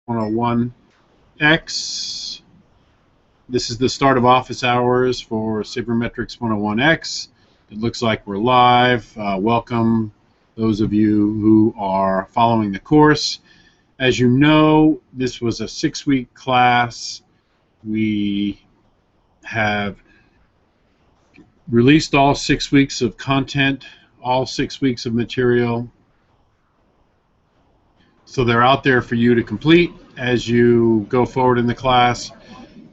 SABR101x. This is the start of office hours for Sabermetrics 101x. It looks like we're live. Welcome those of you who are following the course. As you know, this was a 6-week class. We have released all 6 weeks of content, all 6 weeks of material. So they're out there for you to complete as you go forward in the class.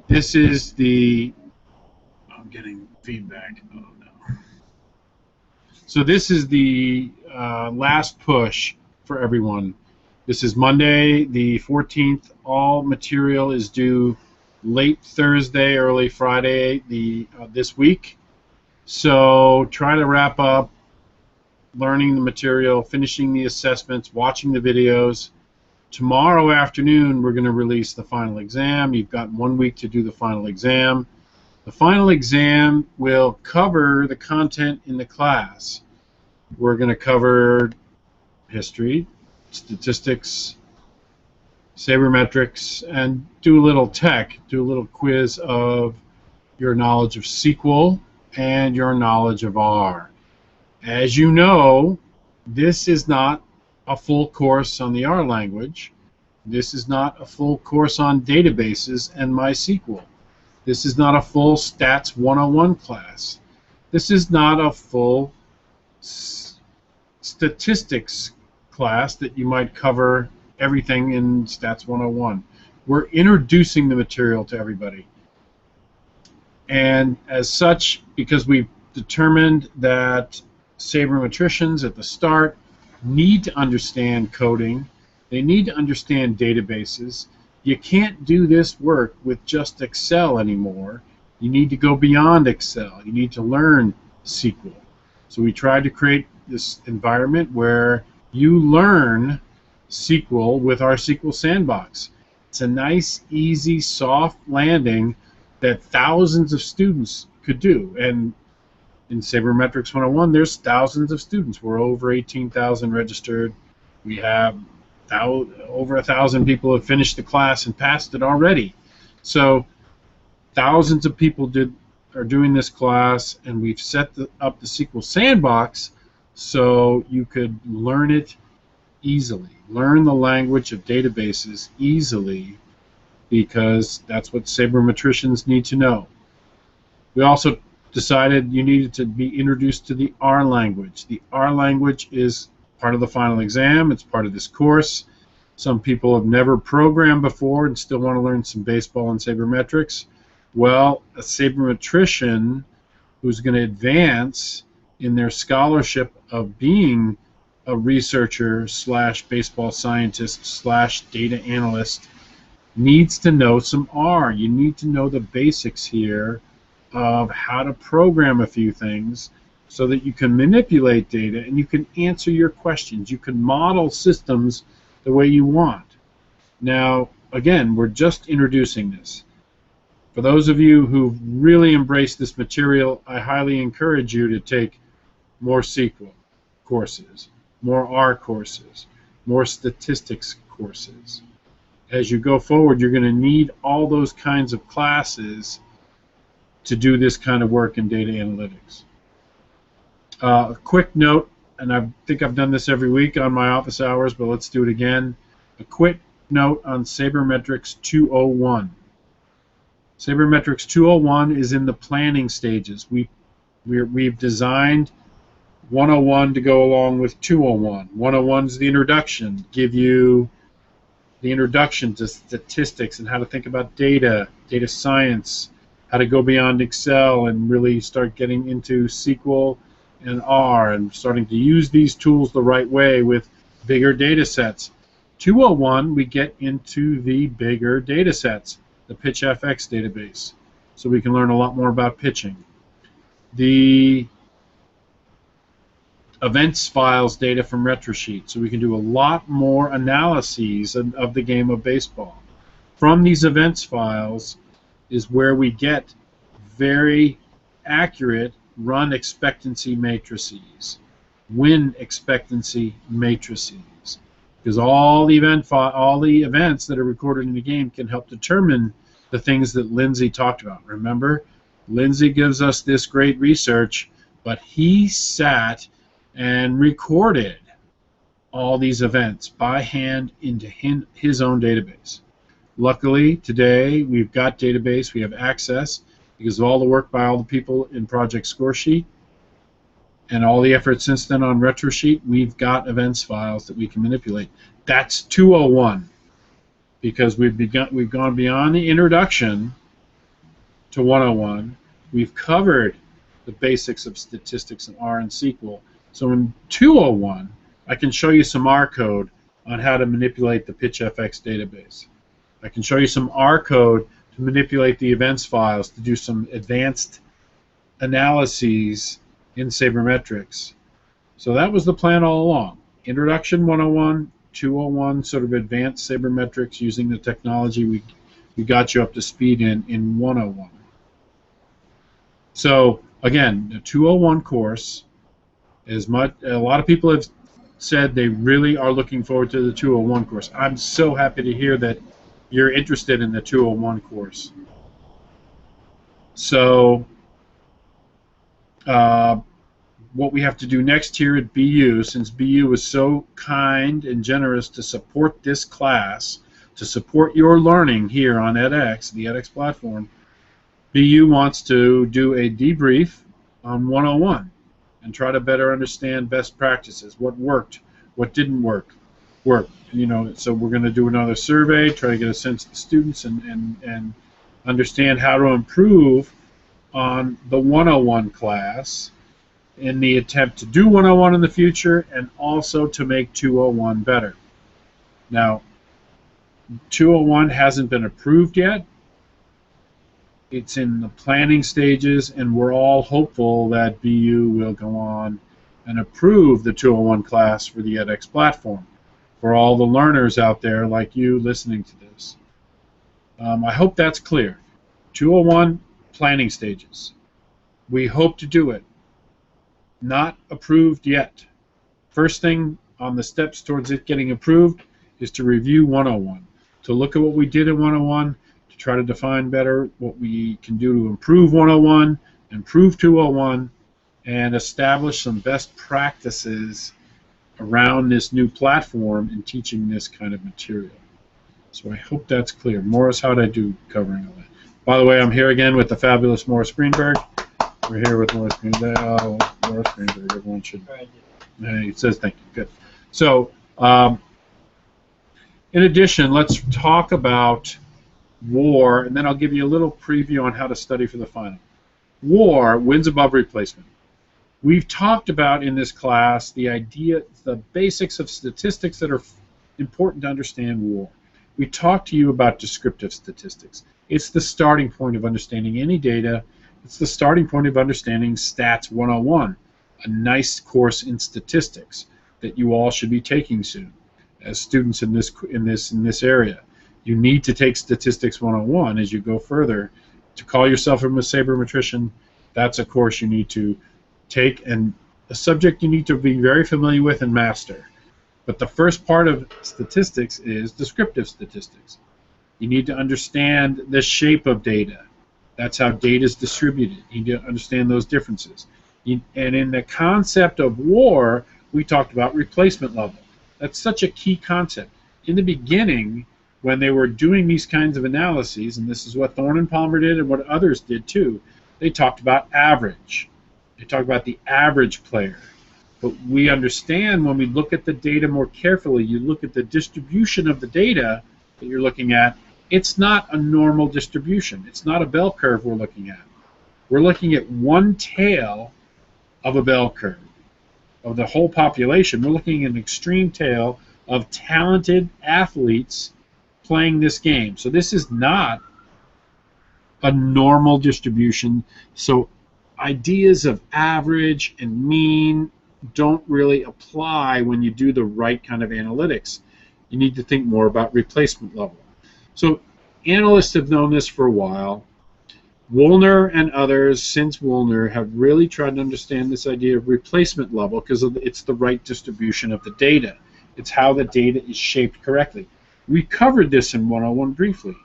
This is the, I'm getting feedback. Oh no. So this is the last push for everyone. This is Monday, the 14th. All material is due late Thursday, early Friday this week. So try to wrap up learning the material, finishing the assessments, watching the videos. Tomorrow afternoon, we're going to release the final exam. You've got 1 week to do the final exam. The final exam will cover the content in the class. We're going to cover history, statistics, sabermetrics, and do a little tech, do a little quiz of your knowledge of SQL and your knowledge of R. As you know, this is not a full course on the R language. This is not a full course on databases and MySQL. This is not a full Stats 101 class. This is not a full statistics class that you might cover everything in Stats 101. We're introducing the material to everybody. And as such, because we've determined that sabermetricians at the start need to understand coding, they need to understand databases. You can't do this work with just Excel anymore. You need to go beyond Excel. You need to learn SQL. So we tried to create this environment where you learn SQL with our SQL Sandbox. It's a nice, easy, soft landing that thousands of students could do. And in Sabermetrics 101, there's thousands of students. We're over 18,000 registered. We have over 1,000 people have finished the class and passed it already. So thousands of people are doing this class, and we've set up the SQL Sandbox so you could learn it easily. Learn the language of databases easily, because that's what sabermetricians need to know. We also decided you needed to be introduced to the R language. The R language is part of the final exam. It's part of this course. Some people have never programmed before and still want to learn some baseball and sabermetrics. Well, a sabermetrician who's going to advance in their scholarship of being a researcher / baseball scientist / data analyst needs to know some R. You need to know the basics here of how to program a few things so that you can manipulate data and you can answer your questions. You can model systems the way you want. Now, again, we're just introducing this. For those of you who've really embraced this material, I highly encourage you to take more SQL courses, more R courses, more statistics courses. As you go forward, you're going to need all those kinds of classes to do this kind of work in data analytics. A quick note, and I think I've done this every week on my office hours, but let's do it again. A quick note on Sabermetrics 201. Sabermetrics 201 is in the planning stages. We've designed 101 to go along with 201. 101 is the introduction, give you the introduction to statistics and how to think about data, data science, how to go beyond Excel and really start getting into SQL and R and starting to use these tools the right way with bigger data sets. 201, we get into the bigger data sets, the PitchFX database, so we can learn a lot more about pitching. The events files data from RetroSheet, so we can do a lot more analyses of the game of baseball. From these events files is where we get very accurate run expectancy matrices, win expectancy matrices. because all the events that are recorded in the game can help determine the things that Lindsay talked about. Remember, Lindsay gives us this great research, but he sat and recorded all these events by hand into his own database. Luckily, today we've got database, we have access, because of all the work by all the people in Project Scoresheet and all the effort since then on RetroSheet, we've got events files that we can manipulate. That's 201, because we've gone beyond the introduction to 101. We've covered the basics of statistics in R and SQL. So in 201, I can show you some R code on how to manipulate the PitchFX database. I can show you some R code to manipulate the events files to do some advanced analyses in sabermetrics. So that was the plan all along. Introduction 101, 201, sort of advanced sabermetrics using the technology we got you up to speed in 101. So again, the 201 course, a lot of people have said they really are looking forward to the 201 course. I'm so happy to hear that you're interested in the 201 course. So what we have to do next here at BU, since BU was so kind and generous to support this class, to support your learning here on edX, the edX platform, BU wants to do a debrief on 101 and try to better understand best practices, what worked, what didn't work. You know, so we're going to do another survey, try to get a sense of the students and understand how to improve on the 101 class in the attempt to do 101 in the future and also to make 201 better. Now, 201 hasn't been approved yet. It's in the planning stages, and we're all hopeful that BU will go on and approve the 201 class for the edX platform for all the learners out there like you listening to this. I hope that's clear. 201 planning stages. We hope to do it. Not approved yet. First thing on the steps towards it getting approved is to review 101, to look at what we did in 101, to try to define better what we can do to improve 101, improve 201, and establish some best practices around this new platform in teaching this kind of material. So I hope that's clear. Morris, how'd I do covering all that? By the way, I'm here again with the fabulous Morris Greenberg. We're here with Morris Greenberg. Oh, Morris Greenberg, everyone should. He says thank you. Good. So, in addition, let's talk about war, and then I'll give you a little preview on how to study for the final. War, wins above replacement. We've talked about in this class the idea, the basics of statistics that are important to understand war. We talked to you about descriptive statistics. It's the starting point of understanding any data. It's the starting point of understanding Stats 101, a nice course in statistics that you all should be taking soon as students in this area. You need to take Statistics 101 as you go further. To call yourself a sabermetrician, that's a course you need to take and a subject you need to be very familiar with and master. But the first part of statistics is descriptive statistics. You need to understand the shape of data. That's how data is distributed. You need to understand those differences. And in the concept of war, we talked about replacement level. That's such a key concept. In the beginning, when they were doing these kinds of analyses, and this is what Thorne and Palmer did and what others did too, they talked about average. They talked about the average player. But we understand when we look at the data more carefully, you look at the distribution of the data that you're looking at, it's not a normal distribution. It's not a bell curve we're looking at. We're looking at one tail of a bell curve of the whole population. We're looking at an extreme tail of talented athletes playing this game. So this is not a normal distribution. So ideas of average and mean don't really apply when you do the right kind of analytics. You need to think more about replacement level. So analysts have known this for a while. Woolner and others since Woolner have really tried to understand this idea of replacement level because it's the right distribution of the data. It's how the data is shaped correctly. We covered this in 101 briefly.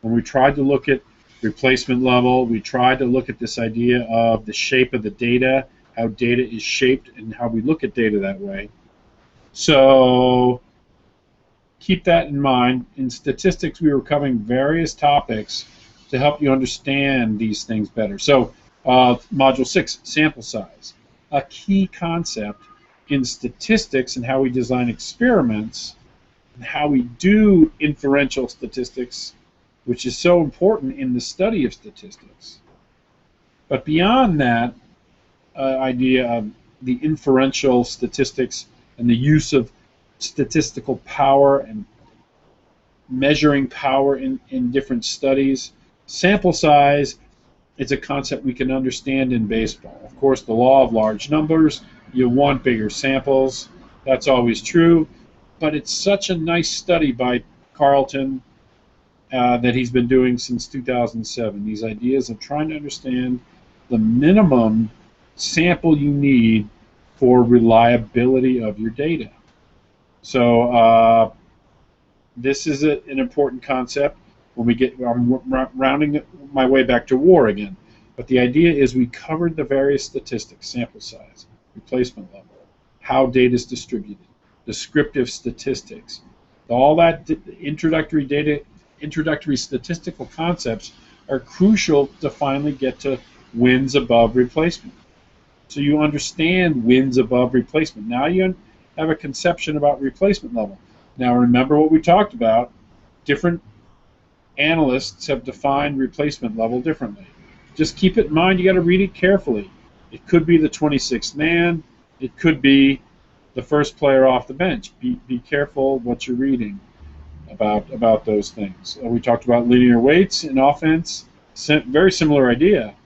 When we tried to look at replacement level, we tried to look at this idea of the shape of the data, how data is shaped, and how we look at data that way. So keep that in mind. In statistics, we were covering various topics to help you understand these things better. So Module 6, sample size. A key concept in statistics and how we design experiments and how we do inferential statistics, which is so important in the study of statistics. But beyond that idea of the inferential statistics and the use of statistical power and measuring power in different studies, sample size is a concept we can understand in baseball. Of course, the law of large numbers, you want bigger samples. That's always true. But it's such a nice study by Carlton that he's been doing since 2007. These ideas of trying to understand the minimum sample you need for reliability of your data. So this is an important concept. When we get, I'm rounding my way back to WAR again. But the idea is we covered the various statistics: sample size, replacement level, how data is distributed, descriptive statistics. All that introductory statistical concepts are crucial to finally get to wins above replacement. So you understand wins above replacement. Now you have a conception about replacement level. Now remember what we talked about. Different analysts have defined replacement level differently. Just keep it in mind, you got to read it carefully. It could be the 26th man. It could be the first player off the bench. Be careful what you're reading about those things. We talked about linear weights in offense. Very similar idea.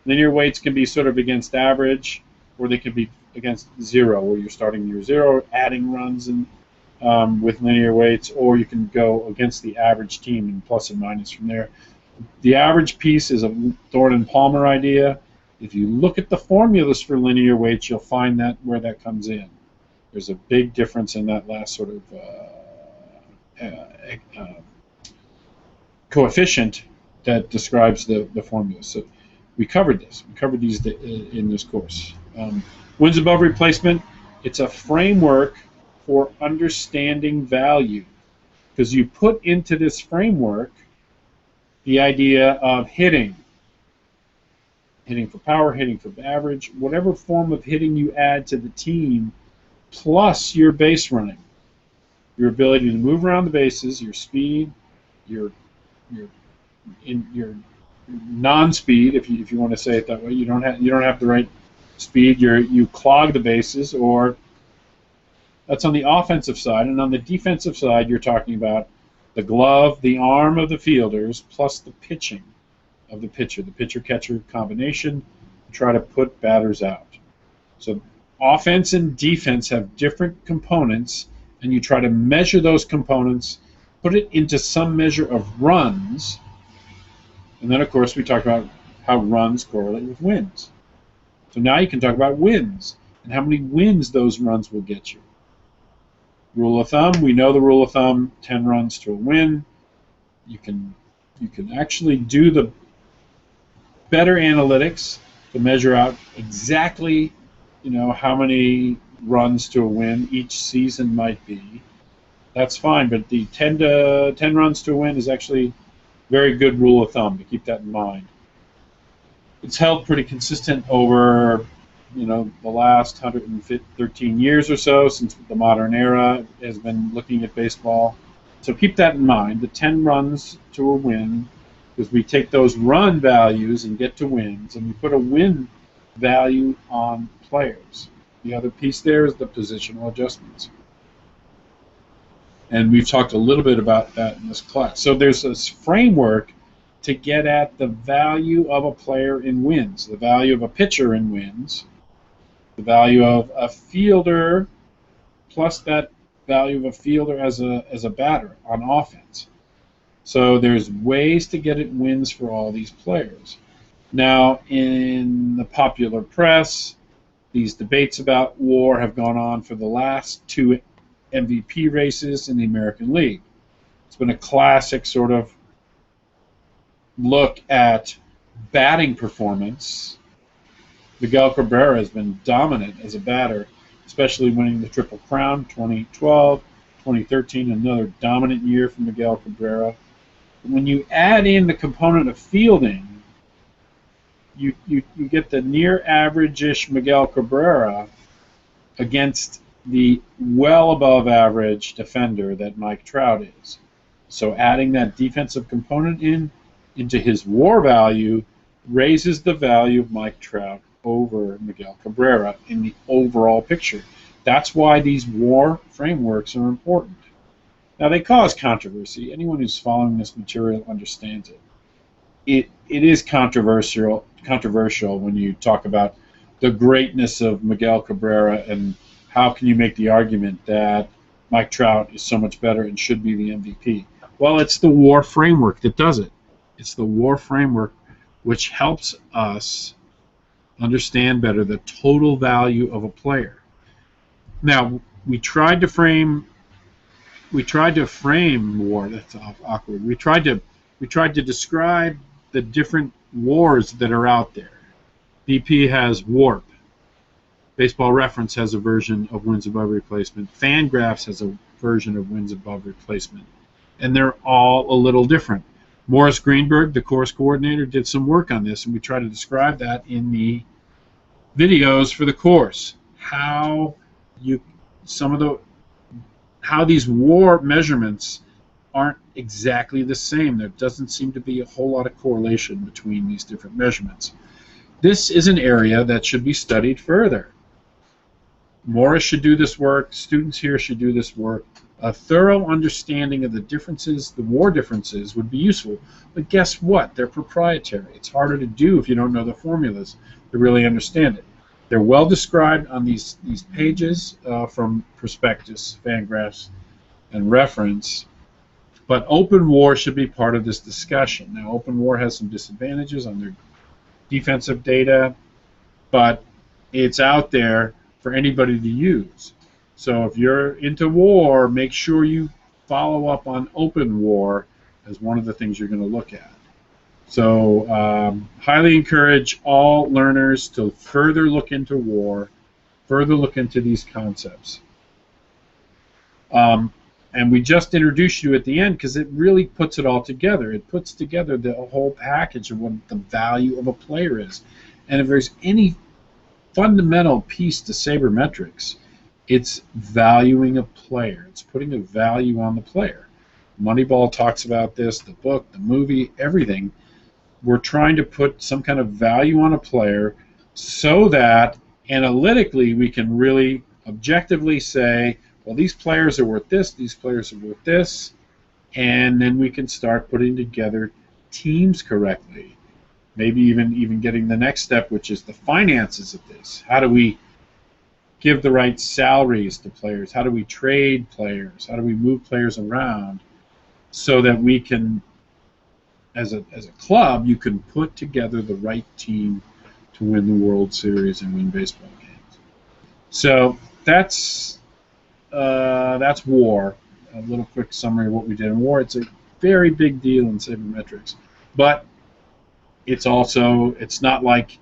Linear weights can be sort of against average, or they can be against zero, where you're starting near zero, adding runs and with linear weights, or you can go against the average team and plus and minus from there. The average piece is a Thorne and Palmer idea. If you look at the formulas for linear weights, you'll find that where that comes in. There's a big difference in that last sort of coefficient that describes the formula. So we covered this. We covered these in this course. Wins above replacement, it's a framework for understanding value, because you put into this framework the idea of hitting for power, hitting for average, whatever form of hitting you add to the team, plus your base running, your ability to move around the bases, your speed, your non-speed, if you want to say it that way. You don't have the right speed. You clog the bases, or that's on the offensive side. And on the defensive side, you're talking about the glove, the arm of the fielders, plus the pitching of the pitcher, the pitcher-catcher combination to try to put batters out. So offense and defense have different components, and you try to measure those components, put it into some measure of runs, and then, of course, we talked about how runs correlate with wins. So now you can talk about wins and how many wins those runs will get you. Rule of thumb, we know the rule of thumb, 10 runs to a win. You can actually do the better analytics to measure out exactly, how many runs to a win each season might be. That's fine, but the 10 runs to a win is actually very good rule of thumb, to keep that in mind. It's held pretty consistent over the last 113 years or so, since the modern era has been looking at baseball. So keep that in mind, the 10 runs to a win, because we take those run values and get to wins, and we put a win value on players. The other piece there is the positional adjustments. And we've talked a little bit about that in this class. So there's this framework to get at the value of a player in wins, the value of a pitcher in wins, the value of a fielder, plus that value of a fielder as a batter on offense. So there's ways to get it wins for all these players. Now, in the popular press, these debates about WAR have gone on for the last 2 MVP races in the American League. It's been a classic sort of look at batting performance. Miguel Cabrera has been dominant as a batter, especially winning the Triple Crown 2012, 2013, another dominant year for Miguel Cabrera. When you add in the component of fielding, you get the near average-ish Miguel Cabrera against the well above average defender that Mike Trout is. So adding that defensive component into his WAR value raises the value of Mike Trout over Miguel Cabrera in the overall picture. That's why these WAR frameworks are important. Now, they cause controversy. Anyone who's following this material understands it. It is controversial when you talk about the greatness of Miguel Cabrera and how can you make the argument that Mike Trout is so much better and should be the MVP. Well, it's the WAR framework that does it. It's the WAR framework which helps us understand better the total value of a player. Now, we tried to frame WAR. That's awkward. We tried to describe the different WARs that are out there. BP has WARP. Baseball Reference has a version of wins above replacement. Fangraphs has a version of wins above replacement. And they're all a little different. Morris Greenberg, the course coordinator, did some work on this, and we try to describe that in the videos for the course. How these WAR measurements aren't exactly the same. There doesn't seem to be a whole lot of correlation between these different measurements. This is an area that should be studied further. Morris should do this work. Students here should do this work. A thorough understanding of the differences, the WAR differences, would be useful. But guess what? They're proprietary. It's harder to do if you don't know the formulas to really understand it. They're well described on these pages from Prospectus, Fangraphs, and Reference. But Open WAR should be part of this discussion. Now, Open WAR has some disadvantages on their defensive data, but it's out there for anybody to use. So if you're into WAR, make sure you follow up on Open WAR as one of the things you're going to look at. So highly encourage all learners to further look into WAR, further look into these concepts. And we just introduced you at the end because it really puts it all together. It puts together the whole package of what the value of a player is. And if there's any fundamental piece to sabermetrics, it's valuing a player. It's putting a value on the player. Moneyball talks about this, the book, the movie, everything. We're trying to put some kind of value on a player so that analytically we can really objectively say, well, these players are worth this, these players are worth this, and then we can start putting together teams correctly. Maybe even getting the next step, which is the finances of this. How do we give the right salaries to players? How do we trade players? How do we move players around so that we can, as a club, you can put together the right team to win the World Series and win baseball games. So that's WAR. A little quick summary of what we did in WAR. It's a very big deal in sabermetrics, but it's not like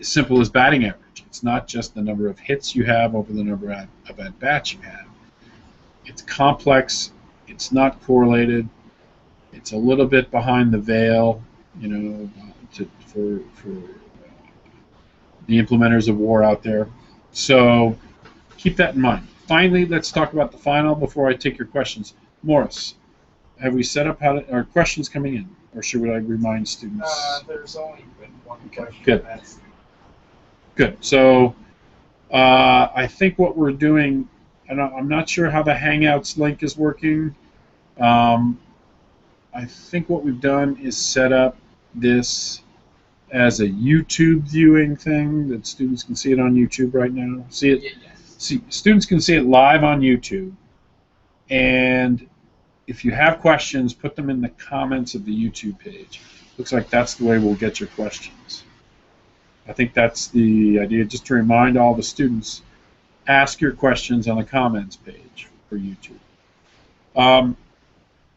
simple as batting average. It's not just the number of hits you have over the number of at-bats you have. It's complex. It's not correlated. It's a little bit behind the veil, for the implementers of WAR out there. So keep that in mind. Finally, let's talk about the final before I take your questions. Morris, have we set up are questions coming in, or should I remind students? There's only been one question. Good. Good. So I think what we're doing, I'm not sure how the Hangouts link is working. I think what we've done is set up this as a YouTube viewing thing that students can see it on YouTube right now. See it? Yes. See, students can see it live on YouTube. And if you have questions, put them in the comments of the YouTube page. Looks like that's the way we'll get your questions. I think that's the idea, just to remind all the students ask your questions on the comments page for YouTube.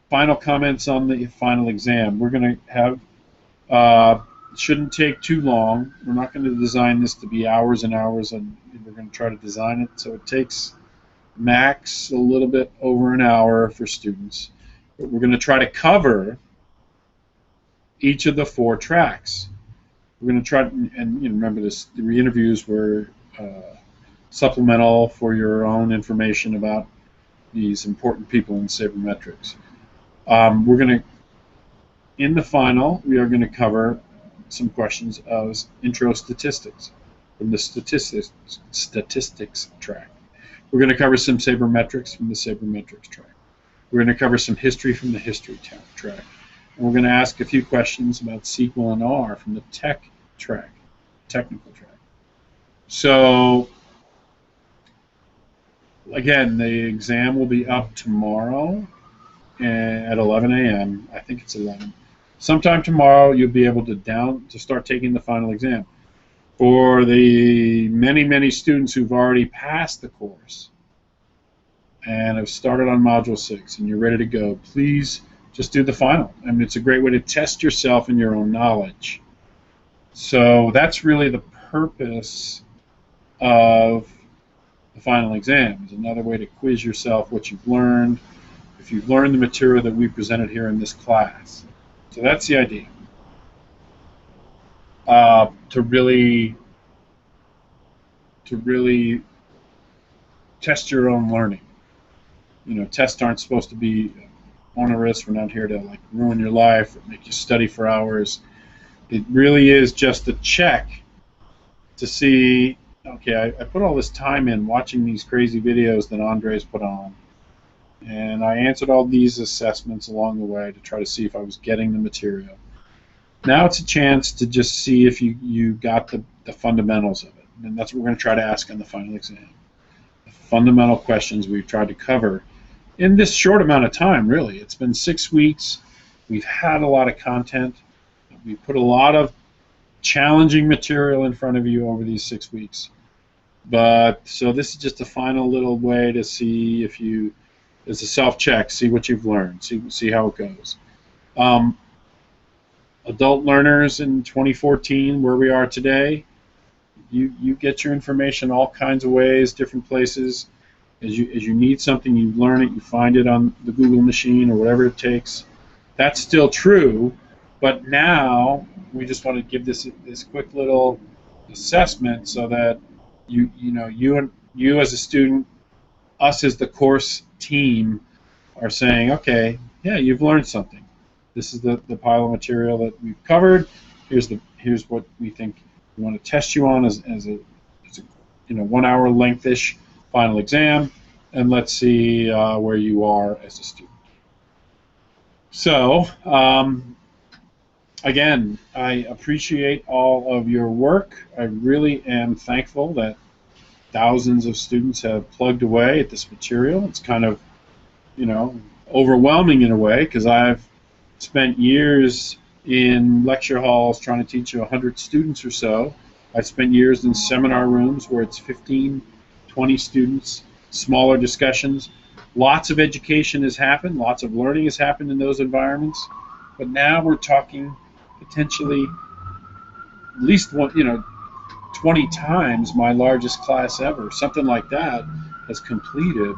Final comments on the final exam. We're going to have, it shouldn't take too long. We're not going to design this to be hours and hours, and we're going to try to design it so it takes max a little bit over an hour for students. But we're going to try to cover each of the 4 tracks. We're going to try, and remember this, the re-interviews were supplemental for your own information about these important people in sabermetrics. We're going to, in the final, we are going to cover some questions of intro statistics from the statistics track. We're going to cover some sabermetrics from the sabermetrics track. We're going to cover some history from the history track. And we're going to ask a few questions about SQL and R from the tech track, technical track. So, again, the exam will be up tomorrow at 11 a.m. I think it's 11. Sometime tomorrow, you'll be able to start taking the final exam. For the many students who've already passed the course and have started on Module 6 and you're ready to go, please just do the final. I mean, it's a great way to test yourself in your own knowledge. So that's really the purpose of the final exam. It's another way to quiz yourself what you've learned, if you've learned the material that we presented here in this class. So that's the idea. To really test your own learning. Tests aren't supposed to be onerous. We're not here to ruin your life or make you study for hours. It really is just a check to see, okay, I put all this time in watching these crazy videos that Andre's put on, and I answered all these assessments along the way to try to see if I was getting the material. Now it's a chance to just see if you got the fundamentals of it, and that's what we're going to try to ask on the final exam. The fundamental questions we've tried to cover in this short amount of time, really. It's been 6 weeks. We've had a lot of content. We've put a lot of challenging material in front of you over these 6 weeks. So this is just a final little way to see if you, as a self-check, see what you've learned, see how it goes. Adult learners in 2014, where we are today, you get your information all kinds of ways, different places. As you need something, you learn it, you find it on the Google machine or whatever it takes. That's still true, but now we just want to give this quick little assessment so that you as a student, us as the course team, are saying, okay, yeah, you've learned something. This is the pile of material that we've covered. Here's what we think we want to test you on as a 1 hour length-ish final exam, and let's see where you are as a student. So, again, I appreciate all of your work. I really am thankful that thousands of students have plugged away at this material. It's kind of, overwhelming in a way, because I've spent years in lecture halls trying to teach 100 students or so. I've spent years in seminar rooms where it's 15, 20 students, smaller discussions. Lots of education has happened, lots of learning has happened in those environments, but now we're talking potentially at least 20 times my largest class ever, something like that, has completed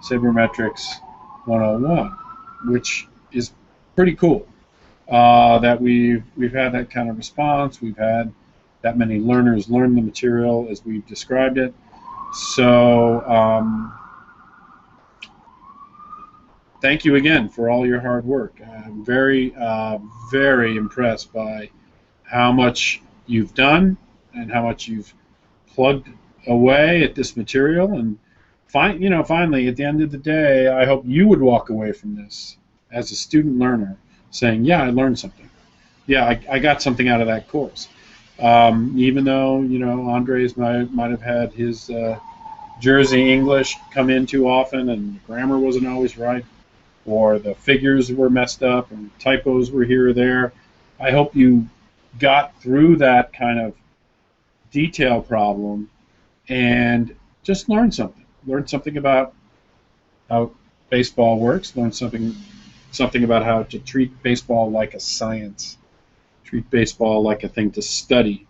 Sabermetrics 101, which is pretty cool. That we've had that kind of response. We've had that many learners learn the material as we've described it. So thank you again for all your hard work. I'm very, very impressed by how much you've done and how much you've plugged away at this material. And finally, at the end of the day, I hope you would walk away from this as a student learner saying, yeah, I learned something. Yeah, I got something out of that course. Even though, Andres might have had his Jersey English come in too often and the grammar wasn't always right, or the figures were messed up and typos were here or there. I hope you got through that kind of detail problem and Just learn something. Learn something about how baseball works. Learn something about how to treat baseball like a science. Treat baseball like a thing to study,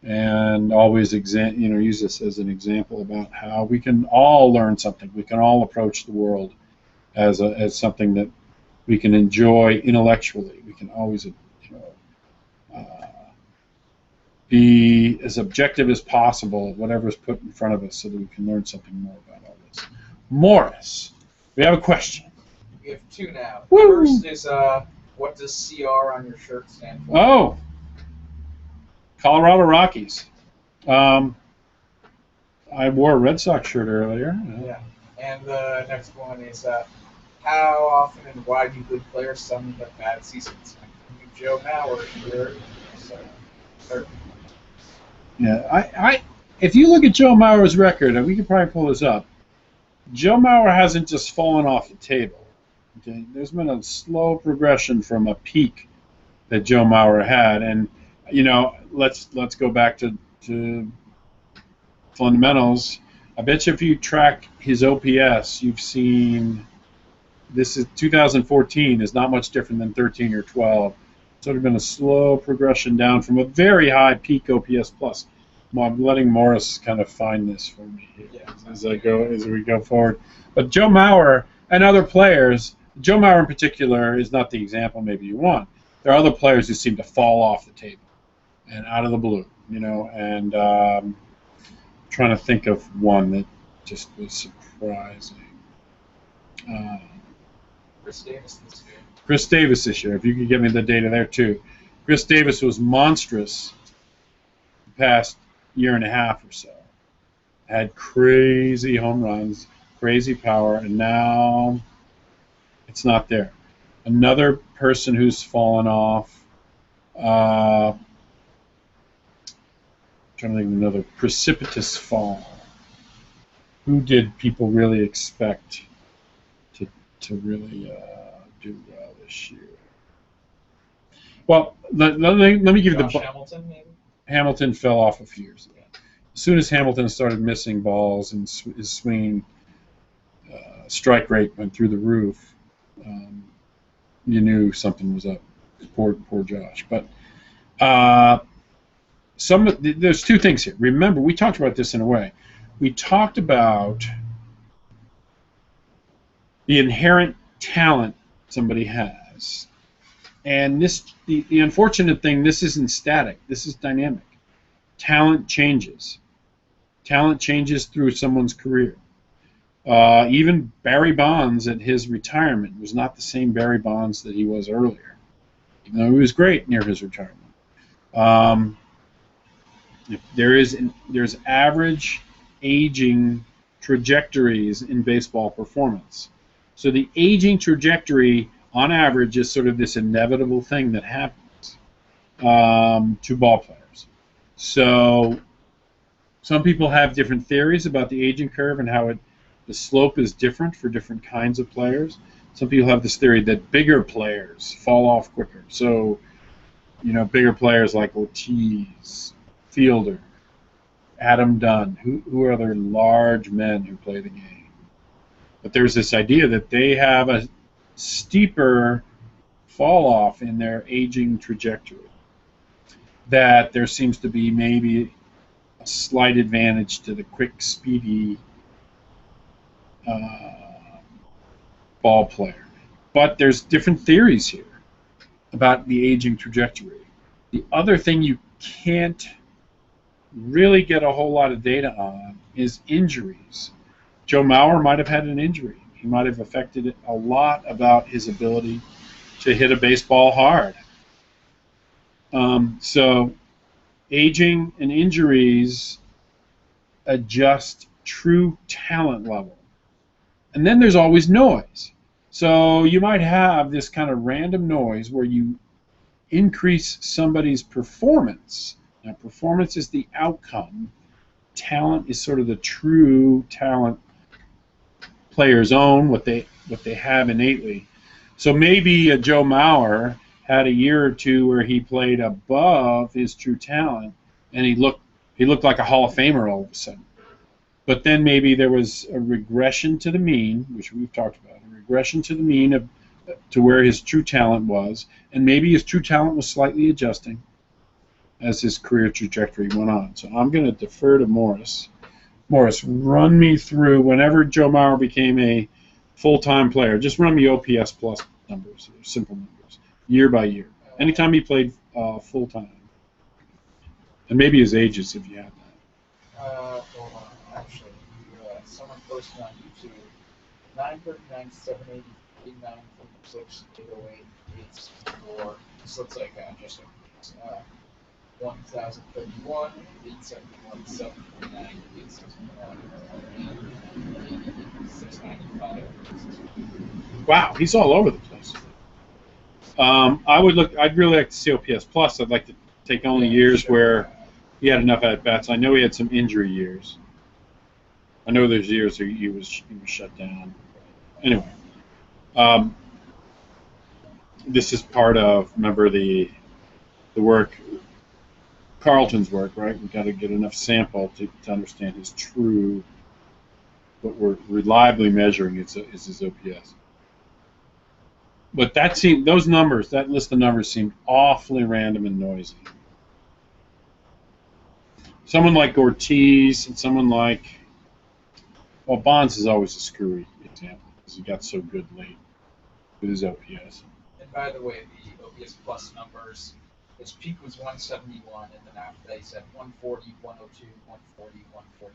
and always use this as an example about how we can all learn something. We can all approach the world as something that we can enjoy intellectually. We can always be as objective as possible at whatever's put in front of us so that we can learn something more about all this. Morris, we have a question. We have two now. Woo! First is, what does CR on your shirt stand for? Oh, Colorado Rockies. I wore a Red Sox shirt earlier. Yeah. And the next one is, how often and why do good players suddenly have bad seasons? Joe Mauer here. So, Yeah, if you look at Joe Mauer's record, and we could probably pull this up, Joe Mauer hasn't just fallen off the table. Okay, there's been a slow progression from a peak that Joe Mauer had, and let's go back to fundamentals. I bet you if you track his OPS, you've seen this is 2014 is not much different than 13 or 12. Sort of been a slow progression down from a very high peak OPS plus. I'm letting Morris kind of find this for me as we go forward. But Joe Mauer and other players, Joe Mauer in particular is not the example maybe you want. There are other players who seem to fall off the table and out of the blue, and trying to think of one that just was surprising. Chris Davis this year. Chris Davis this year, if you could get me the data there too. Chris Davis was monstrous the past year and a half or so. Had crazy home runs, crazy power, and now it's not there. Another person who's fallen off, trying to think of another precipitous fall. Who did people really expect to really do well this year? Well, let me give you Josh the Hamilton, maybe? Hamilton fell off a few years ago. As soon as Hamilton started missing balls and his swinging strike rate went through the roof, you knew something was up. Poor Josh. But there's two things here. Remember, we talked about this in a way. We talked about the inherent talent somebody has. And the unfortunate thing, this isn't static. This is dynamic. Talent changes. Talent changes through someone's career. Even Barry Bonds at his retirement was not the same Barry Bonds that he was earlier, even though he was great near his retirement. There's average aging trajectories in baseball performance. So the aging trajectory, on average, is sort of this inevitable thing that happens to ball players. So some people have different theories about the aging curve and how the slope is different for different kinds of players. Some people have this theory that bigger players fall off quicker. So, bigger players like Ortiz, Fielder, Adam Dunn, who are other large men who play the game. But there's this idea that they have a steeper fall off in their aging trajectory. That there seems to be maybe a slight advantage to the quick, speedy ball player. But there's different theories here about the aging trajectory. The other thing you can't really get a whole lot of data on is injuries. Joe Mauer might have had an injury. He might have affected it a lot about his ability to hit a baseball hard. So aging and injuries adjust true talent level. And then there's always noise. So you might have this kind of random noise where you increase somebody's performance. Now, performance is the outcome. Talent is sort of the true talent players own, what they have innately. So maybe a Joe Mauer had a year or two where he played above his true talent, and he looked like a Hall of Famer all of a sudden. but then maybe there was a regression to the mean, which we've talked about, a regression to the mean to where his true talent was, and maybe his true talent was slightly adjusting as his career trajectory went on. So I'm going to defer to Morris. Morris, run me through whenever Joe Mauer became a full-time player. Just run me OPS plus numbers, simple numbers, year by year. Anytime he played full-time. And maybe his ages, if you have that. Hold on. Actually, someone posted on YouTube 939, 780, 89, 56, 808, 864. This looks like just 1031, 871, 749, 861, 695. Wow, he's all over the place. I'd really like to see OPS plus. I'd like to take only years where he had enough at bats. I know he had some injury years. I know there's years he was shut down. Anyway, this is part of, remember, the work, Carlton's work, right? We've got to get enough sample to understand his true, what we're reliably measuring is his OPS. But those numbers, that list of numbers seemed awfully random and noisy. Someone like Ortiz and someone like, well, Bonds is always a screwy example because he got so good late with his OPS. And by the way, the OPS plus numbers, his peak was 171, and then after that he said 140, 102, 140, 142.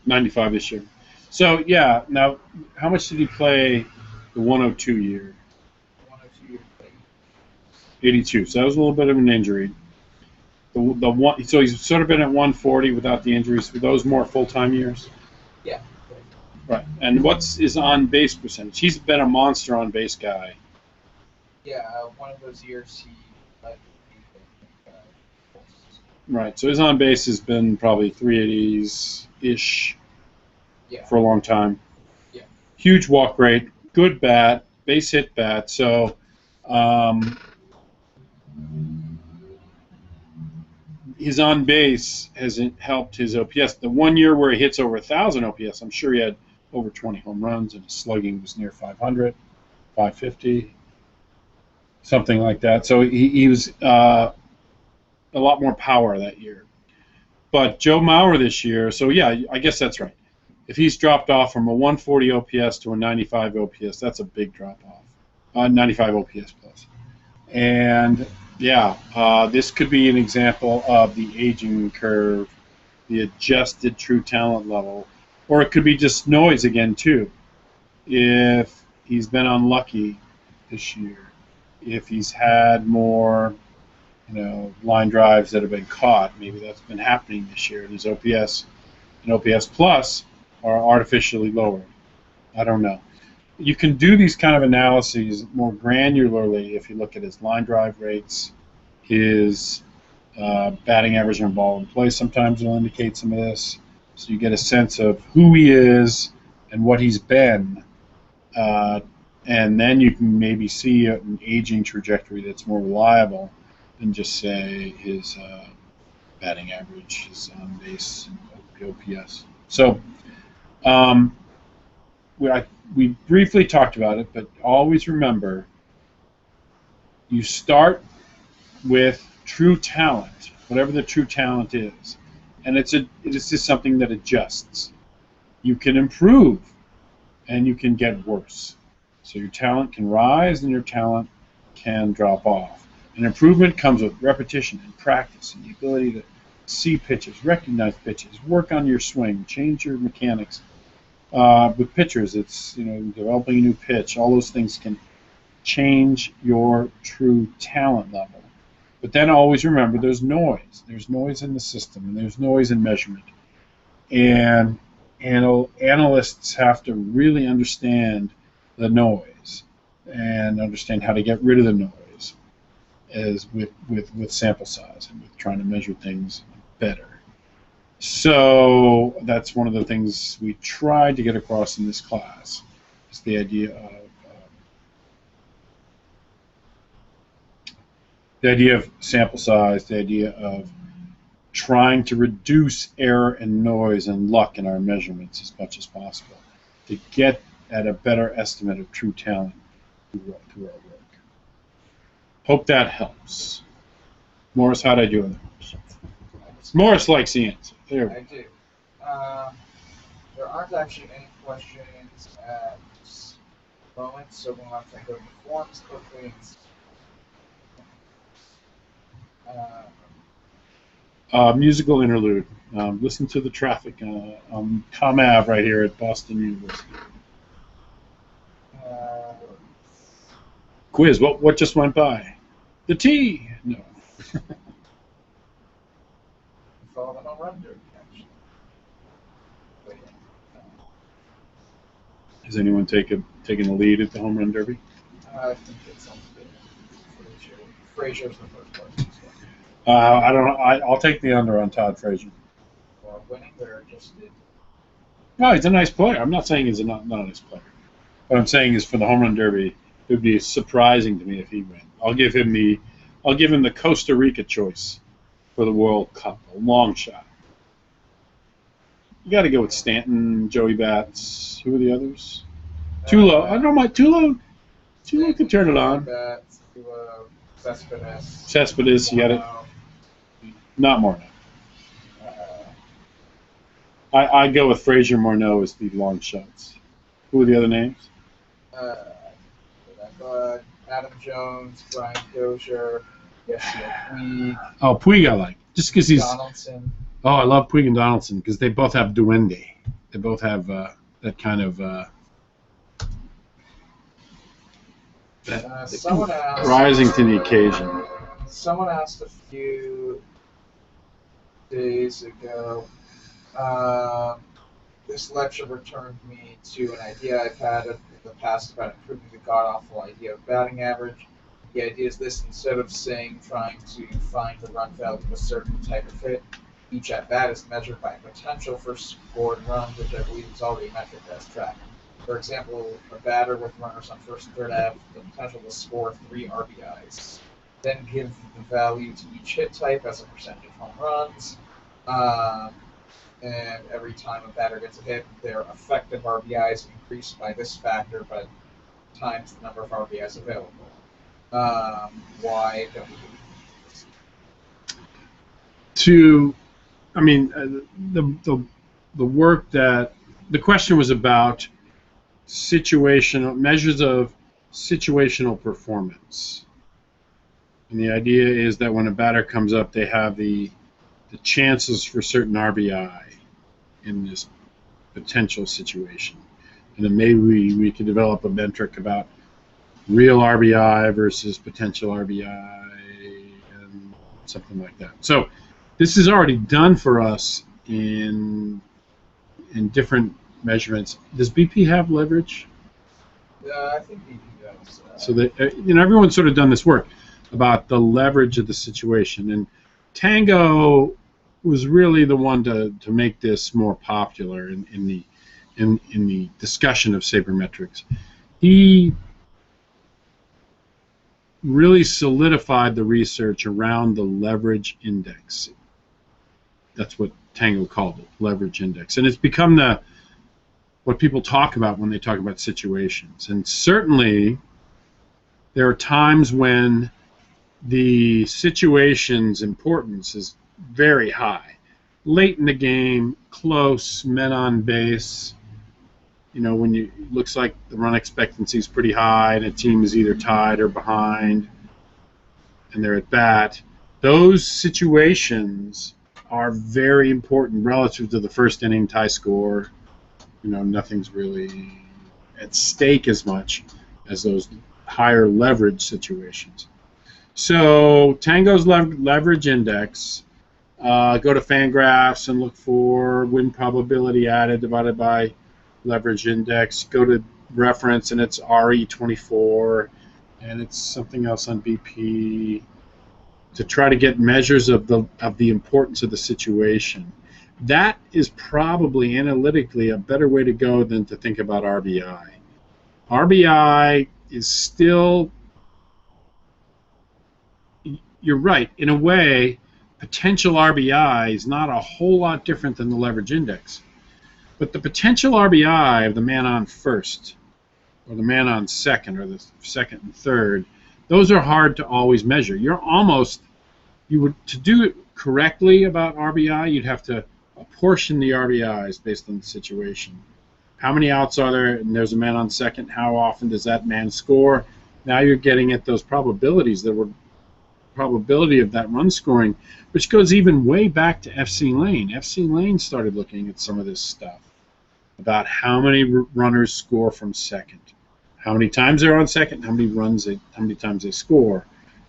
95 this year. So, yeah, now, how much did he play the 102 year? 102 year play. 82. So that was a little bit of an injury. So he's sort of been at 140 without the injuries. Were those more full-time years? Yeah. Right. And what's his on-base percentage? He's been a monster on-base guy. Yeah, one of those years he led Right. So his on-base has been probably 380s-ish for a long time. Yeah. Huge walk rate, good bat, base hit bat. So his on base has helped his OPS. The 1 year where he hits over 1,000 OPS, I'm sure he had over 20 home runs and his slugging was near 500, 550, something like that. So he was a lot more power that year. But Joe Mauer this year, so yeah, I guess that's right. If he's dropped off from a 140 OPS to a 95 OPS, that's a big drop off. 95 OPS plus. And yeah, this could be an example of the aging curve, the adjusted true talent level, or it could be just noise again too. If he's been unlucky this year, if he's had more, line drives that have been caught, maybe that's been happening this year, and his OPS and OPS plus are artificially lowered. I don't know. You can do these kind of analyses more granularly if you look at his line drive rates, his batting average on ball in play sometimes will indicate some of this. So you get a sense of who he is and what he's been. And then you can maybe see an aging trajectory that's more reliable than just say his batting average, his on base, OPS. So we briefly talked about it, but always remember, you start with true talent, whatever the true talent is, and it is just something that adjusts. You can improve, and you can get worse. So your talent can rise, and your talent can drop off. And improvement comes with repetition and practice, and the ability to see pitches, recognize pitches, work on your swing, change your mechanics. With pitchers, it's developing a new pitch. All those things can change your true talent level. But then always remember, there's noise. There's noise in the system, and there's noise in measurement. And analysts have to really understand the noise and understand how to get rid of the noise, as with sample size and with trying to measure things better. So that's one of the things we tried to get across in this class, is the idea of sample size, the idea of trying to reduce error and noise and luck in our measurements as much as possible to get at a better estimate of true talent through our work. Hope that helps. Morris, how'd I do in that? Morris likes the answer. There we go. I do. There aren't actually any questions at this moment, so we'll have to go to the forums quickly. Musical interlude. Listen to the traffic on Com Ave right here at Boston University. Quiz. What just went by? The T. No. Follow the home run derby, actually. But, Has anyone taken the lead at the home run derby? I think it's something Frazier's the first person. I don't know. I'll take the under on Todd Frazier. Or winning or just did. No, he's a nice player. I'm not saying he's not a nice player. What I'm saying is for the home run derby, it would be surprising to me if he win. I'll give him the Costa Rica choice for the World Cup, a long shot. You got to go with Stanton, Joey Bats. Who are the others? Tulo. I don't mind Tulo. Tulo could turn it on. Bats, Cespedes. Cespedes, you got it. Not Morneau. I go with Frazier, Morneau as the long shots. Who are the other names? Adam Jones, Brian Dozier, Puig. Oh, Puig I like. Just because he's... Donaldson. Oh, I love Puig and Donaldson because they both have duende. They both have that kind of... Someone asked, rising to the occasion. Someone asked a few days ago, this lecture returned me to an idea I've had in the past about improving the god-awful idea of batting average. The idea is this: instead of trying to find the run value of a certain type of hit, each at-bat is measured by potential for scored runs, which I believe is already metric as tracked. For example, a batter with runners on first and third have the potential to score 3 RBIs. Then give the value to each hit type as a percentage of home runs. And every time a batter gets a hit, their effective RBIs increase by this factor, but times the number of RBIs available. Why don't we do this? The work that the question was about situational measures of situational performance, and the idea is that when a batter comes up, they have the chances for certain RBI in this potential situation, and then maybe we could develop a metric about real RBI versus potential RBI and something like that. So this is already done for us in different measurements. Does BP have leverage? I think BP does. So that everyone's sort of done this work about the leverage of the situation, and Tango was really the one to make this more popular in the discussion of sabermetrics. He really solidified the research around the leverage index. That's what Tango called it, leverage index, and it's become what people talk about when they talk about situations. And certainly there are times when the situation's importance is very high. Late in the game, close, men on base, when it looks like the run expectancy is pretty high and a team is either tied or behind and they're at bat, those situations are very important relative to the first inning tie score. Nothing's really at stake as much as those higher leverage situations. So Tango's leverage index, go to Fangraphs and look for win probability added divided by leverage index. Go to reference and it's RE24, and it's something else on BP to try to get measures of the importance of the situation. That is probably analytically a better way to go than to think about RBI. RBI is still, you're right, in a way, potential RBI is not a whole lot different than the leverage index. But the potential RBI of the man on first, or the man on second, or the second and third, those are hard to always measure. To do it correctly about RBI, you'd have to apportion the RBIs based on the situation. How many outs are there, and there's a man on second, how often does that man score? Now you're getting at those probabilities that were probability of that run scoring, which goes even way back to F.C. Lane. F.C. Lane started looking at some of this stuff about how many runners score from second, how many times they're on second, how many times they score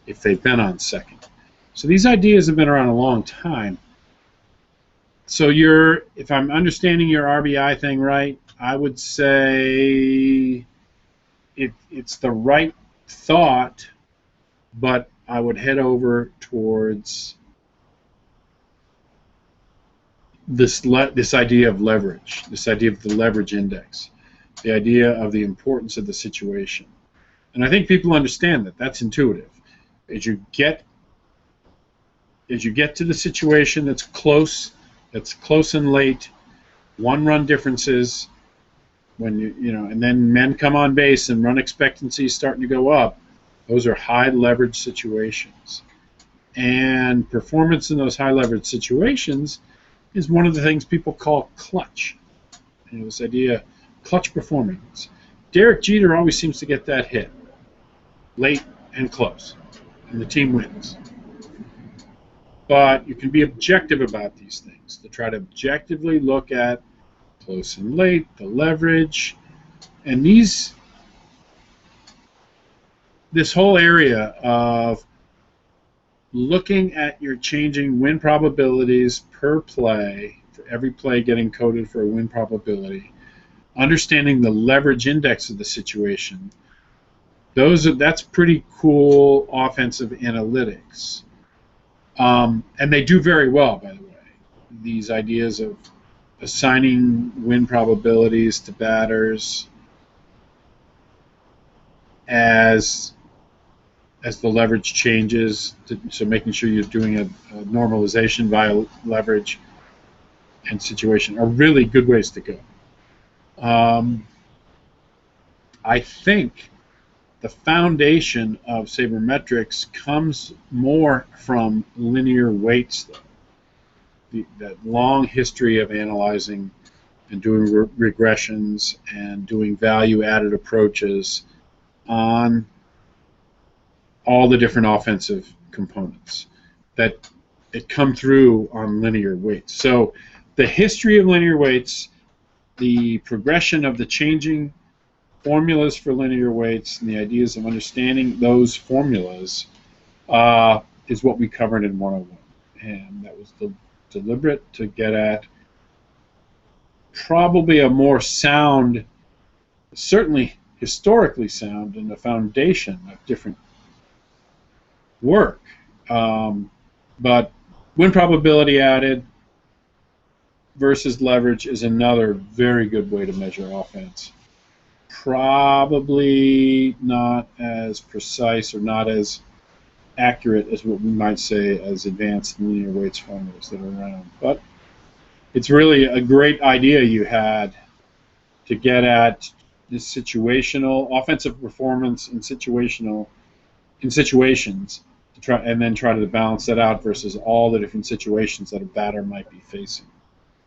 if they've been on second. So these ideas have been around a long time. So if I'm understanding your RBI thing right, I would say it's the right thought, but I would head over towards this idea of leverage, this idea of the leverage index, the idea of the importance of the situation. And I think people understand that. That's intuitive. As you get to the situation that's close and late, one-run differences, and then men come on base and run expectancy is starting to go up, those are high leverage situations. And performance in those high leverage situations is one of the things people call clutch. This idea, clutch performance. Derek Jeter always seems to get that hit, late and close, and the team wins. But you can be objective about these things, to try to objectively look at close and late, the leverage, and this whole area of looking at your changing win probabilities per play, for every play getting coded for a win probability, understanding the leverage index of the situation, that's pretty cool offensive analytics. And they do very well, by the way. These ideas of assigning win probabilities to batters as the leverage changes, so making sure you're doing a normalization via leverage and situation are really good ways to go. I think the foundation of sabermetrics comes more from linear weights, though. That long history of analyzing and doing regressions and doing value-added approaches on all the different offensive components that come through on linear weights. So the history of linear weights, the progression of the changing formulas for linear weights, and the ideas of understanding those formulas is what we covered in 101. And that was deliberate to get at probably a more sound, certainly historically sound, and a foundation of different work. But win probability added versus leverage is another very good way to measure offense. Probably not as precise or not as accurate as what we might say as advanced linear weights formulas that are around. But it's really a great idea you had to get at this situational offensive performance in situations to try, and then try to balance that out versus all the different situations that a batter might be facing.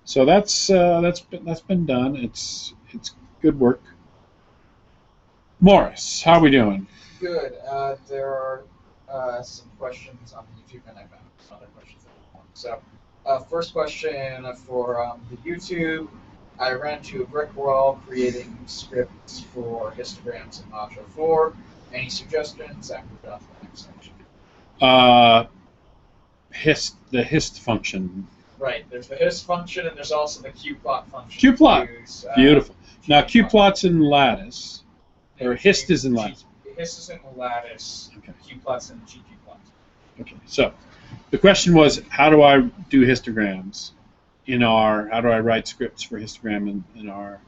So that's been done. It's good work. Morris, how are we doing? Good. There are some questions on YouTube, and I found some other questions that I want. So, first question for the YouTube. I ran into a brick wall creating scripts for histograms in Module 4. Any suggestions? I moved on to the next section. The hist function. Right. There's the hist function, and there's also the qplot function. Qplot. Beautiful. Now, qplot's in lattice, or hist is in lattice. Hist is in the lattice. Okay. Qplot's in ggplot. Okay. So, the question was, how do I do histograms in R? How do I write scripts for histogram in R?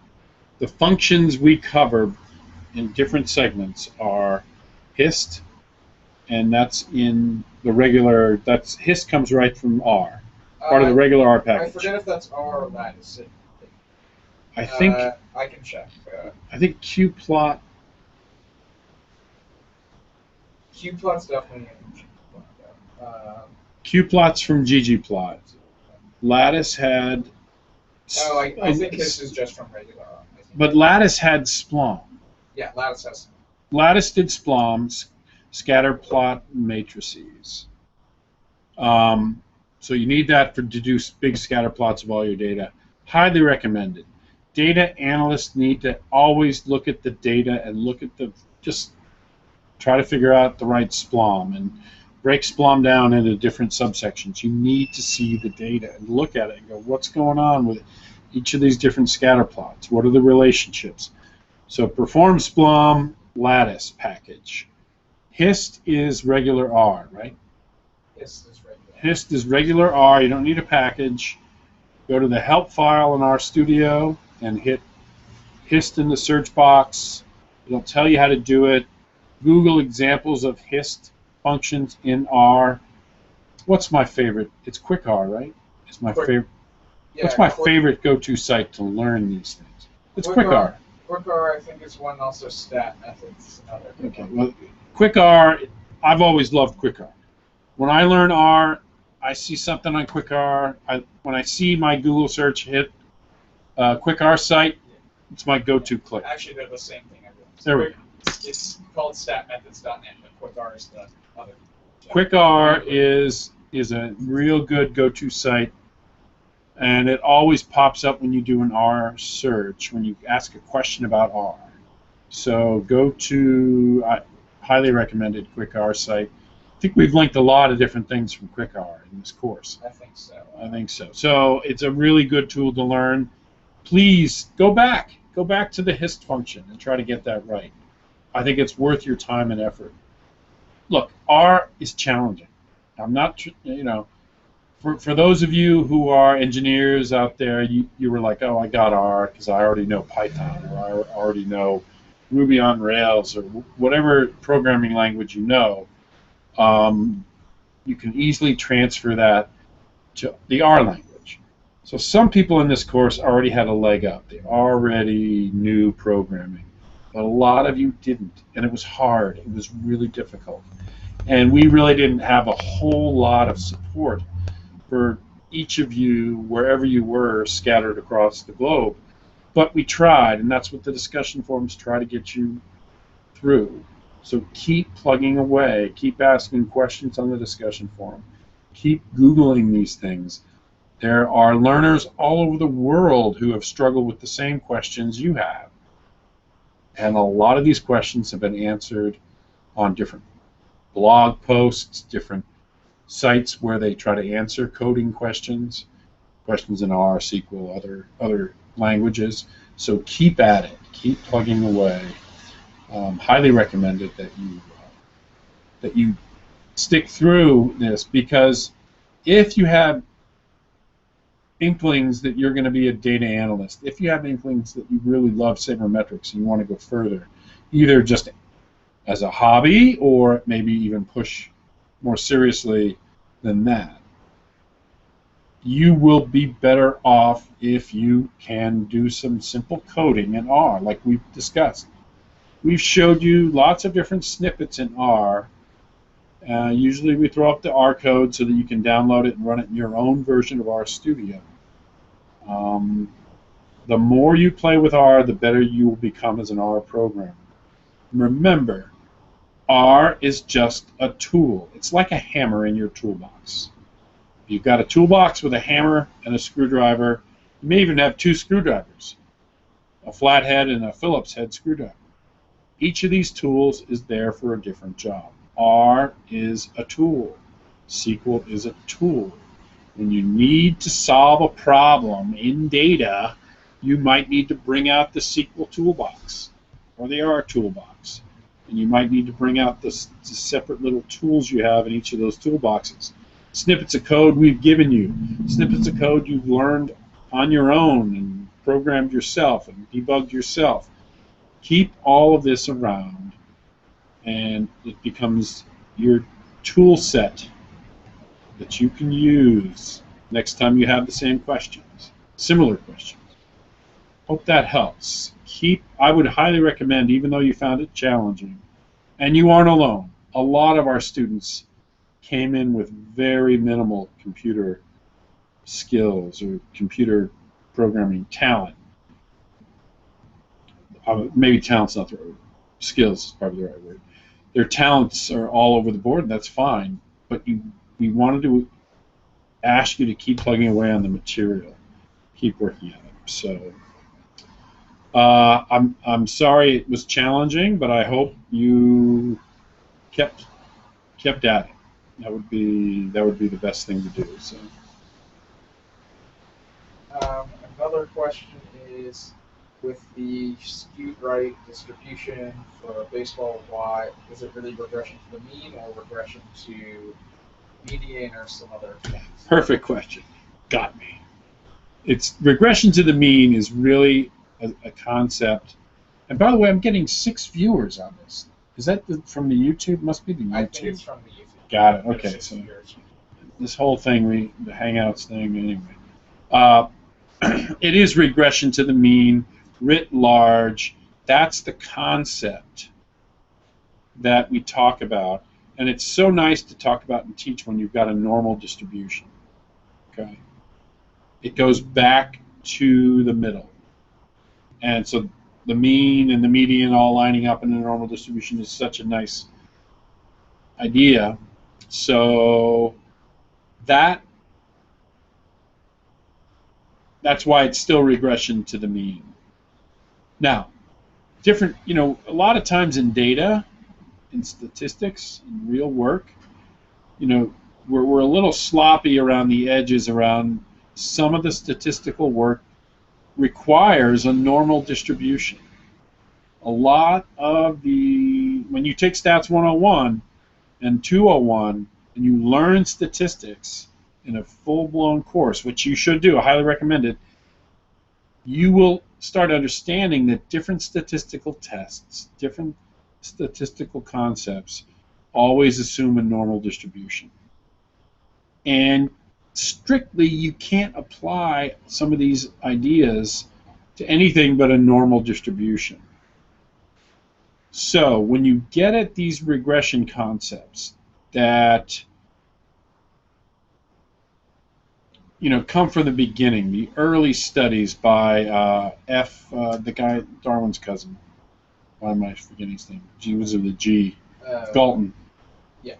The functions we cover in different segments are hist, and that's in the regular. That's HIST comes right from R, part of the regular R I package. forget if that's R or lattice. I think I can check. I think qplot. Qplot's definitely in Qplot's from ggplot. Lattice had. I think this is just from regular R. But Lattice had SPLOM. Yeah, Lattice has some. Lattice did SPLOMs, scatter plot matrices. So you need that to do big scatter plots of all your data. Highly recommended. Data analysts need to always look at the data and look at just try to figure out the right SPLOM and break SPLOM down into different subsections. You need to see the data and look at it and go, what's going on with each of these different scatter plots? What are the relationships? So perform SPLOM lattice package. HIST is regular R, right? HIST is regular. HIST is regular R. You don't need a package. Go to the help file in RStudio and hit HIST in the search box. It'll tell you how to do it. Google examples of HIST functions in R. What's my favorite? It's QuickR, right? It's my favorite. Yeah, what's my favorite go-to site to learn these things? It's QuickR. QuickR, I think, is one. Also, stat methods. Another. Okay. Well, QuickR. I've always loved QuickR. When I learn R, I see something on QuickR. When I see my Google search hit QuickR site, it's my go-to click. Actually, they're the same thing. There we go. It's called statmethods.net, but QuickR is the other. QuickR is a real good go-to site, and it always pops up when you do an R search, when you ask a question about R. So go to, I highly recommended QuickR site. I think we've linked a lot of different things from QuickR in this course. I think so. I think so. So it's a really good tool to learn. Please go back to the HIST function and try to get that right. I think it's worth your time and effort. Look, R is challenging. I'm not, for those of you who are engineers out there, you were like, oh, I got R because I already know Python, or I already know Ruby on Rails, or whatever programming language you know. You can easily transfer that to the R language. So some people in this course already had a leg up. They already knew programming. But a lot of you didn't, and it was hard. It was really difficult. And we really didn't have a whole lot of support for each of you, wherever you were scattered across the globe. But we tried, and that's what the discussion forums try to get you through. So keep plugging away. Keep asking questions on the discussion forum. Keep Googling these things. There are learners all over the world who have struggled with the same questions you have. And a lot of these questions have been answered on different blog posts, different sites where they try to answer coding questions in R, SQL, other languages. So keep at it. Keep plugging away. Highly recommended that you stick through this, because if you have inklings that you're going to be a data analyst, if you have inklings that you really love sabermetrics and you want to go further, either just as a hobby or maybe even push more seriously than that, you will be better off if you can do some simple coding in R, like we've discussed. We've showed you lots of different snippets in R. Usually we throw up the R code so that you can download it and run it in your own version of RStudio. The more you play with R, the better you will become as an R programmer. Remember, R is just a tool. It's like a hammer in your toolbox. You've got a toolbox with a hammer and a screwdriver. You may even have two screwdrivers, a flathead and a Phillips head screwdriver. Each of these tools is there for a different job. R is a tool. SQL is a tool. When you need to solve a problem in data, you might need to bring out the SQL toolbox or the R toolbox. And you might need to bring out the separate little tools you have in each of those toolboxes. Snippets of code we've given you. Snippets of code you've learned on your own and programmed yourself and debugged yourself. Keep all of this around, and it becomes your tool set that you can use next time you have the same questions, similar questions. Hope that helps. I would highly recommend, even though you found it challenging, and you aren't alone, a lot of our students came in with very minimal computer skills or computer programming talent. Maybe talent's not the right word. Skills is probably the right word. Their talents are all over the board, and that's fine. But we wanted to ask you to keep plugging away on the material, keep working at it. So I'm sorry it was challenging, but I hope you kept at it. That would be the best thing to do. So another question is, with the skewed right distribution for baseball, why is it really regression to the mean or regression to median or some other things? Perfect question. Got me. It's regression to the mean is really a concept. And by the way, I'm getting 6 viewers on this. Is that from the YouTube? Must be the YouTube. I think it's from the YouTube. Got it. Okay. So this whole thing, the Hangouts thing, anyway. It is regression to the mean, writ large. That's the concept that we talk about. And it's so nice to talk about and teach when you've got a normal distribution. Okay? It goes back to the middle. And so the mean and the median all lining up in a normal distribution is such a nice idea. So that's why it's still regression to the mean. Now, a lot of times in data, in statistics, in real work, we're a little sloppy around the edges around some of the statistical work requires a normal distribution. A lot of when you take Stats 101 and 201 and you learn statistics in a full-blown course, which you should do, I highly recommend it, you will start understanding that different statistical tests, different statistical concepts always assume a normal distribution. And strictly, you can't apply some of these ideas to anything but a normal distribution. So when you get at these regression concepts that come from the beginning, the early studies by the guy, Darwin's cousin. Why am I forgetting his name? G was of the G. Galton. Yeah.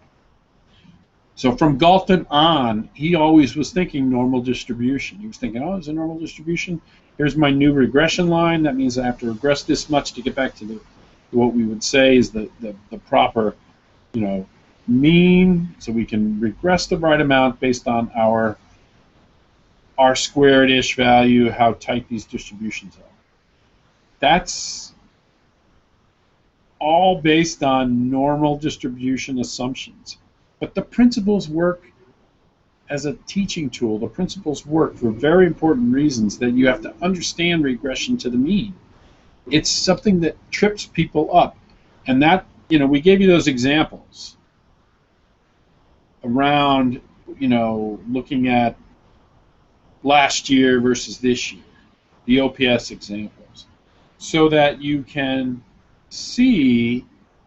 So from Galton on, he always was thinking normal distribution. He was thinking, oh, there's a normal distribution. Here's my new regression line. That means I have to regress this much to get back to what we would say is the proper, mean. So we can regress the right amount based on our squared-ish value, how tight these distributions are. That's all based on normal distribution assumptions. But the principles work as a teaching tool. The principles work for very important reasons that you have to understand regression to the mean. It's something that trips people up. And that, we gave you those examples around, looking at last year versus this year, the OPS examples, so that you can see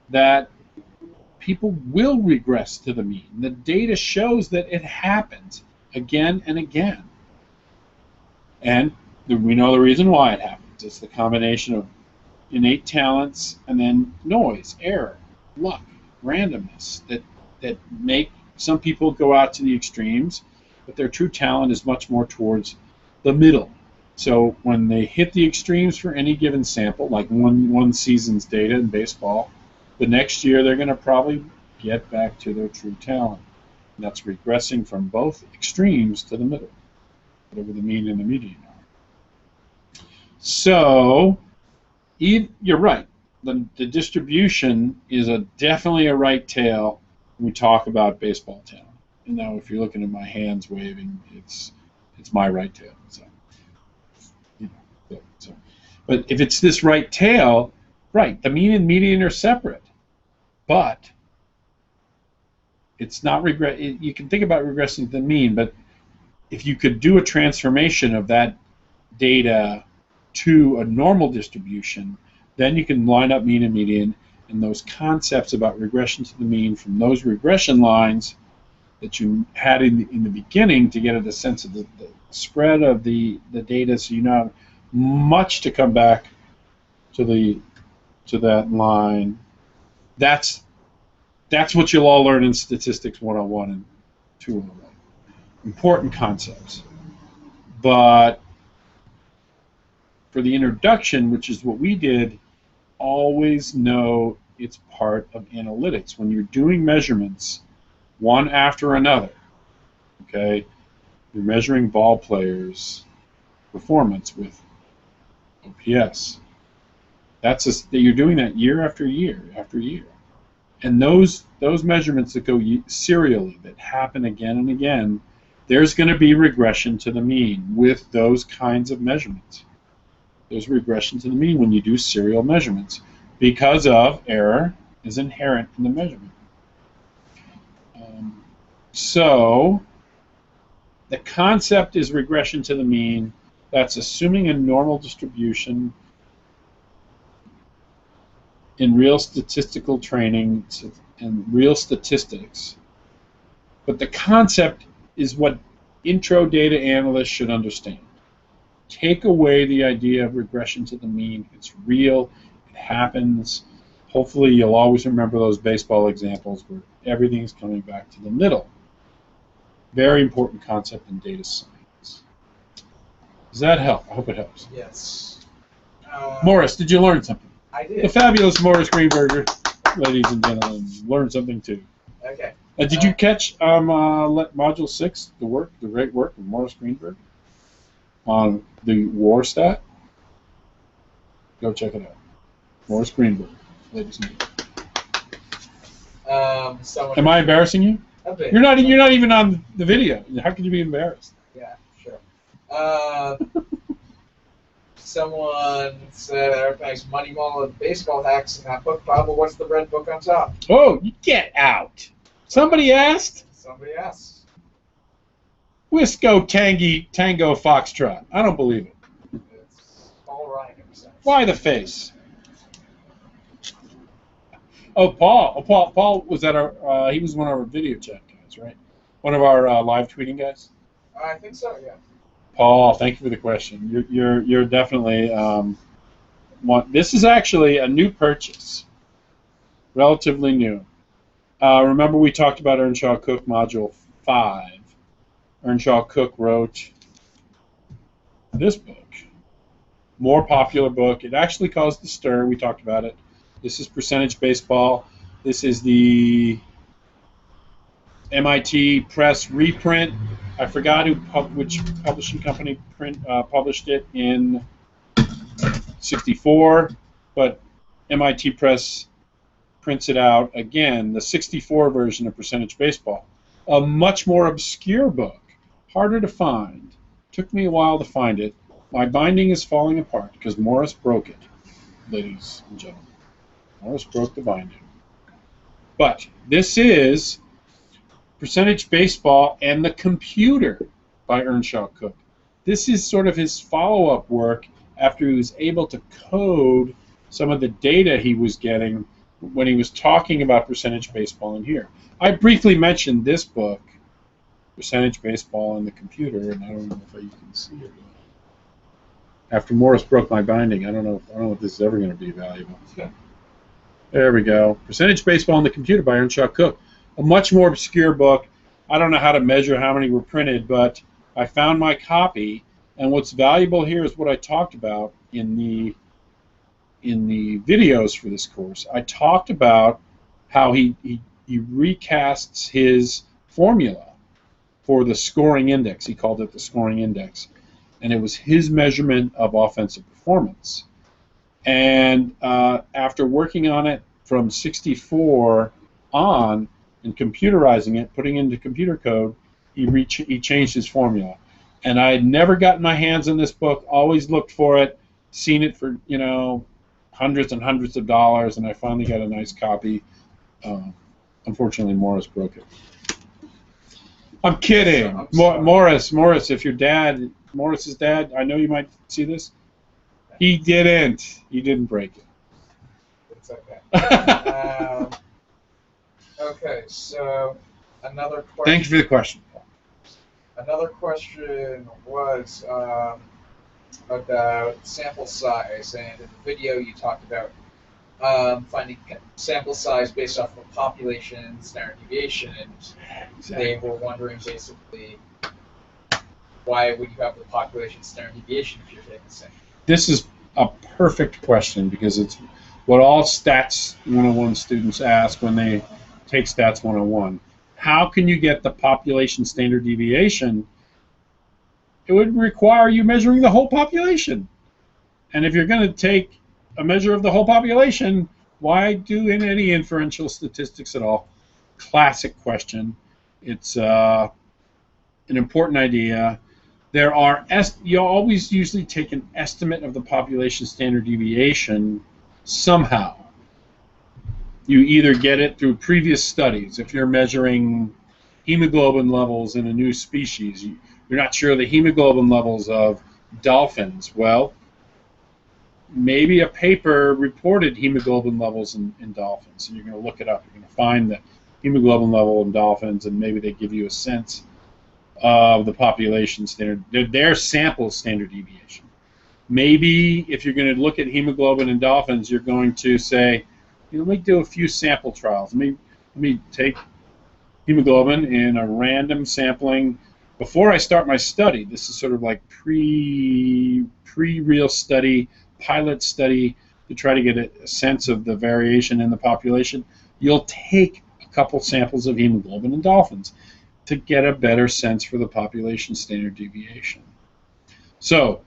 that people will regress to the mean. The data shows that it happens again and again. And we know the reason why it happens. It's the combination of innate talents and then noise, error, luck, randomness that make some people go out to the extremes, but their true talent is much more towards the middle. So when they hit the extremes for any given sample, like one season's data in baseball, the next year they're going to probably get back to their true talent. And that's regressing from both extremes to the middle, whatever the mean and the median are. So you're right. The distribution is definitely a right tail when we talk about baseball talent. And now if you're looking at my hands waving, it's my right tail. So, but if it's this right tail, right, the mean and median are separate. But It's not you can think about regressing to the mean, but if you could do a transformation of that data to a normal distribution, then you can line up mean and median, and those concepts about regression to the mean from those regression lines that you had in the beginning to get at a sense of the spread of the data, so you know much to come back to that line. That's what you'll all learn in Statistics 101 and 201. Important concepts. But for the introduction, which is what we did, always know it's part of analytics. When you're doing measurements, one after another, okay, you're measuring ball players' performance with OPS. You're doing that year after year after year. And those measurements that go serially, that happen again and again, there's going to be regression to the mean with those kinds of measurements. There's regression to the mean when you do serial measurements because of error is inherent in the measurement. So the concept is regression to the mean. That's assuming a normal distribution in real statistical training and real statistics. But the concept is what intro data analysts should understand. Take away the idea of regression to the mean. It's real. It happens. Hopefully you'll always remember those baseball examples where everything's coming back to the middle. Very important concept in data science. Does that help? I hope it helps. Yes. Morris, did you learn something? I did. The fabulous Morris Greenberger, ladies and gentlemen, learned something too. Okay. Did you catch Module 6, the great work of Morris Greenberg on the war stat? Go check it out. Morris Greenberg, ladies and gentlemen. Am I embarrassing you? A bit. You're not even on the video. How could you be embarrassed? Yeah, sure. Someone said Eric makes money ball and baseball hacks in that book. Bob, what's the red book on top? Oh, you get out. Somebody asked? Somebody asked. Wisco Tango Foxtrot. I don't believe it. It's all right in a sense. Why the face? Oh, Paul. Paul was at our. He was one of our video chat guys, right? One of our live tweeting guys. I think so. Yeah. Paul, thank you for the question. You're definitely this is actually a new purchase, relatively new. Remember we talked about Earnshaw Cook Module 5. Earnshaw Cook wrote this book, more popular book. It actually caused a stir. We talked about it. This is Percentage Baseball. This is the MIT Press reprint. I forgot which publishing company published it in '64, but MIT Press prints it out again, the '64 version of Percentage Baseball. A much more obscure book, harder to find. Took me a while to find it. My binding is falling apart because Morris broke it, ladies and gentlemen. Morris broke the binding. But this is Percentage Baseball and the Computer by Earnshaw Cook. This is sort of his follow-up work after he was able to code some of the data he was getting when he was talking about Percentage Baseball in here. I briefly mentioned this book, Percentage Baseball and the Computer, and I don't know if you can see it. After Morris broke my binding, I don't know if this is ever going to be valuable. There we go. Percentage Baseball and the Computer by Earnshaw Cook. A much more obscure book. I don't know how to measure how many were printed, but I found my copy, and what's valuable here is what I talked about in the videos for this course. I talked about how he recasts his formula for the scoring index. He called it the scoring index, and it was his measurement of offensive performance. And after working on it from '64 on and computerizing it, putting into computer code, he changed his formula. And I had never gotten my hands on this book, always looked for it, seen it for, hundreds and hundreds of dollars, and I finally got a nice copy. unfortunately, Morris broke it. I'm kidding. I'm sorry. Morris, if your dad, Morris's dad, I know you might see this. He didn't break it. It's okay. Okay, so another question. Thank you for the question. Another question was about sample size, and in the video you talked about finding sample size based off of a population standard deviation, and they were wondering basically why would you have the population standard deviation if you're taking the same? This is a perfect question because it's what all Stats 101 students ask when they take Stats 101. How can you get the population standard deviation? It would require you measuring the whole population. And if you're going to take a measure of the whole population, why do any inferential statistics at all? Classic question. It's an important idea. You always usually take an estimate of the population standard deviation somehow. You either get it through previous studies. If you're measuring hemoglobin levels in a new species, you're not sure the hemoglobin levels of dolphins. Well, maybe a paper reported hemoglobin levels in dolphins, and you're going to look it up. You're going to find the hemoglobin level in dolphins, and maybe they give you a sense of the population standard, their sample standard deviation. Maybe if you're going to look at hemoglobin in dolphins, you're going to say, let me do a few sample trials. Let me take hemoglobin in a random sampling before I start my study. This is sort of like pre-real study, pilot study, to try to get a sense of the variation in the population. You'll take a couple samples of hemoglobin in dolphins to get a better sense for the population standard deviation. So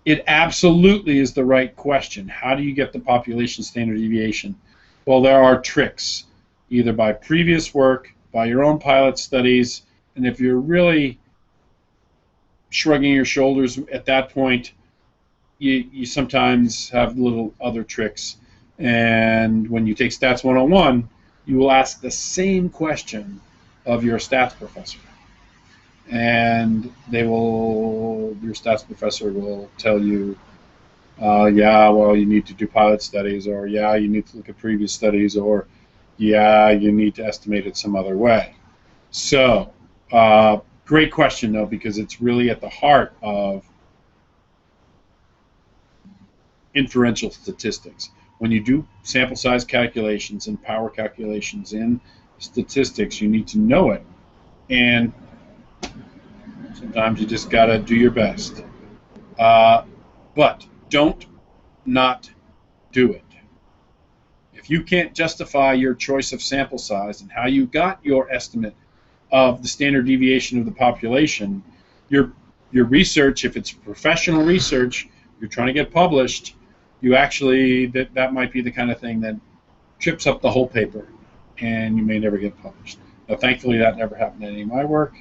it absolutely is the right question. How do you get the population standard deviation? Well, there are tricks, either by previous work, by your own pilot studies, and if you're really shrugging your shoulders at that point, you sometimes have little other tricks. And when you take Stats 101, you will ask the same question of your stats professor. And your stats professor will tell you, yeah, well, you need to do pilot studies, or yeah, you need to look at previous studies, or yeah, you need to estimate it some other way. So, great question, though, because it's really at the heart of inferential statistics. When you do sample size calculations and power calculations in statistics, you need to know it. And sometimes you just got to do your best. But don't not do it. If you can't justify your choice of sample size and how you got your estimate of the standard deviation of the population, your research, if it's professional research, you're trying to get published, you actually, that might be the kind of thing that trips up the whole paper, and you may never get published. Now, thankfully, that never happened in any of my work,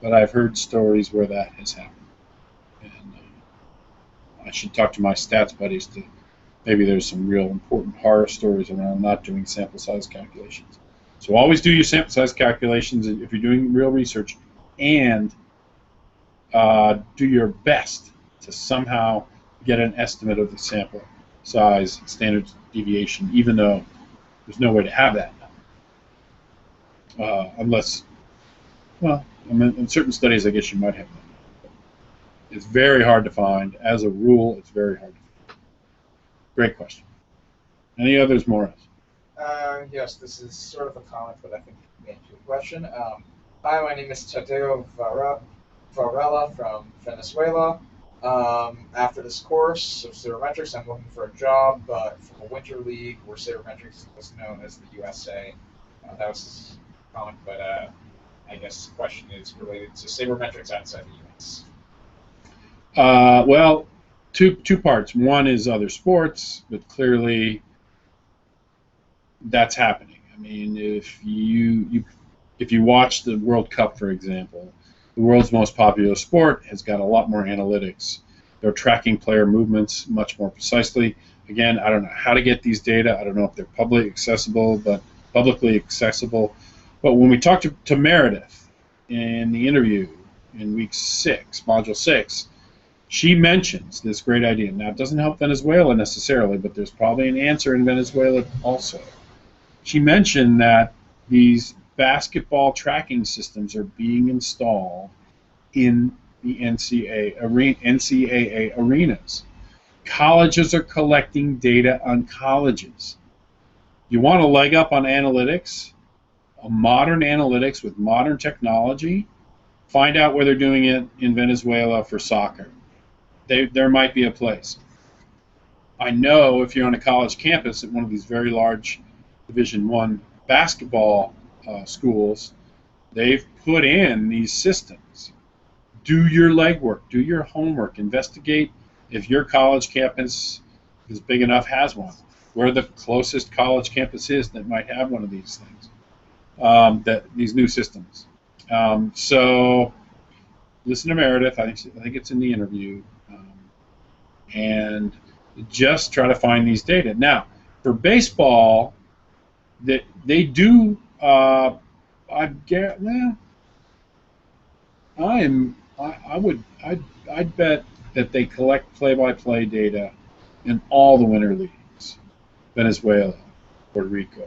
but I've heard stories where that has happened. And I should talk to my stats buddies to maybe there's some real important horror stories around not doing sample size calculations. So always do your sample size calculations if you're doing real research, and do your best to somehow get an estimate of the sample size standard deviation, even though there's no way to have that. Unless, well, I mean, in certain studies, I guess you might have that. It's very hard to find. As a rule, it's very hard to find. Great question. Any others, Morris? Yes, this is sort of a comment, but I think it may answer the question. Hi, my name is Tadeo Varela from Venezuela. After this course of sabermetrics, I'm looking for a job, but from a winter league where sabermetrics was known as the USA. That was his comment, but I guess the question is related to sabermetrics outside the US. Well, two parts. One is other sports, but clearly that's happening. I mean, if you watch the World Cup, for example, the world's most popular sport has got a lot more analytics. They're tracking player movements much more precisely. Again, I don't know how to get these data. I don't know if they're publicly accessible, but publicly accessible. But when we talked to Meredith in the interview in week 6, module 6, she mentions this great idea. Now, it doesn't help Venezuela necessarily, but there's probably an answer in Venezuela also. She mentioned that these basketball tracking systems are being installed in the NCAA arenas. Colleges are collecting data on colleges. You want a leg up on analytics, a modern analytics with modern technology? Find out where they're doing it in Venezuela for soccer. There might be a place. I know if you're on a college campus at one of these very large Division I basketball schools, they've put in these systems. Do your legwork, do your homework, investigate if your college campus is big enough, has one, where the closest college campus is that might have one of these things, these new systems. So listen to Meredith. I think it's in the interview, and just try to find these data. Now, for baseball, they do. I'd bet that they collect play-by-play data in all the winter leagues: Venezuela, Puerto Rico,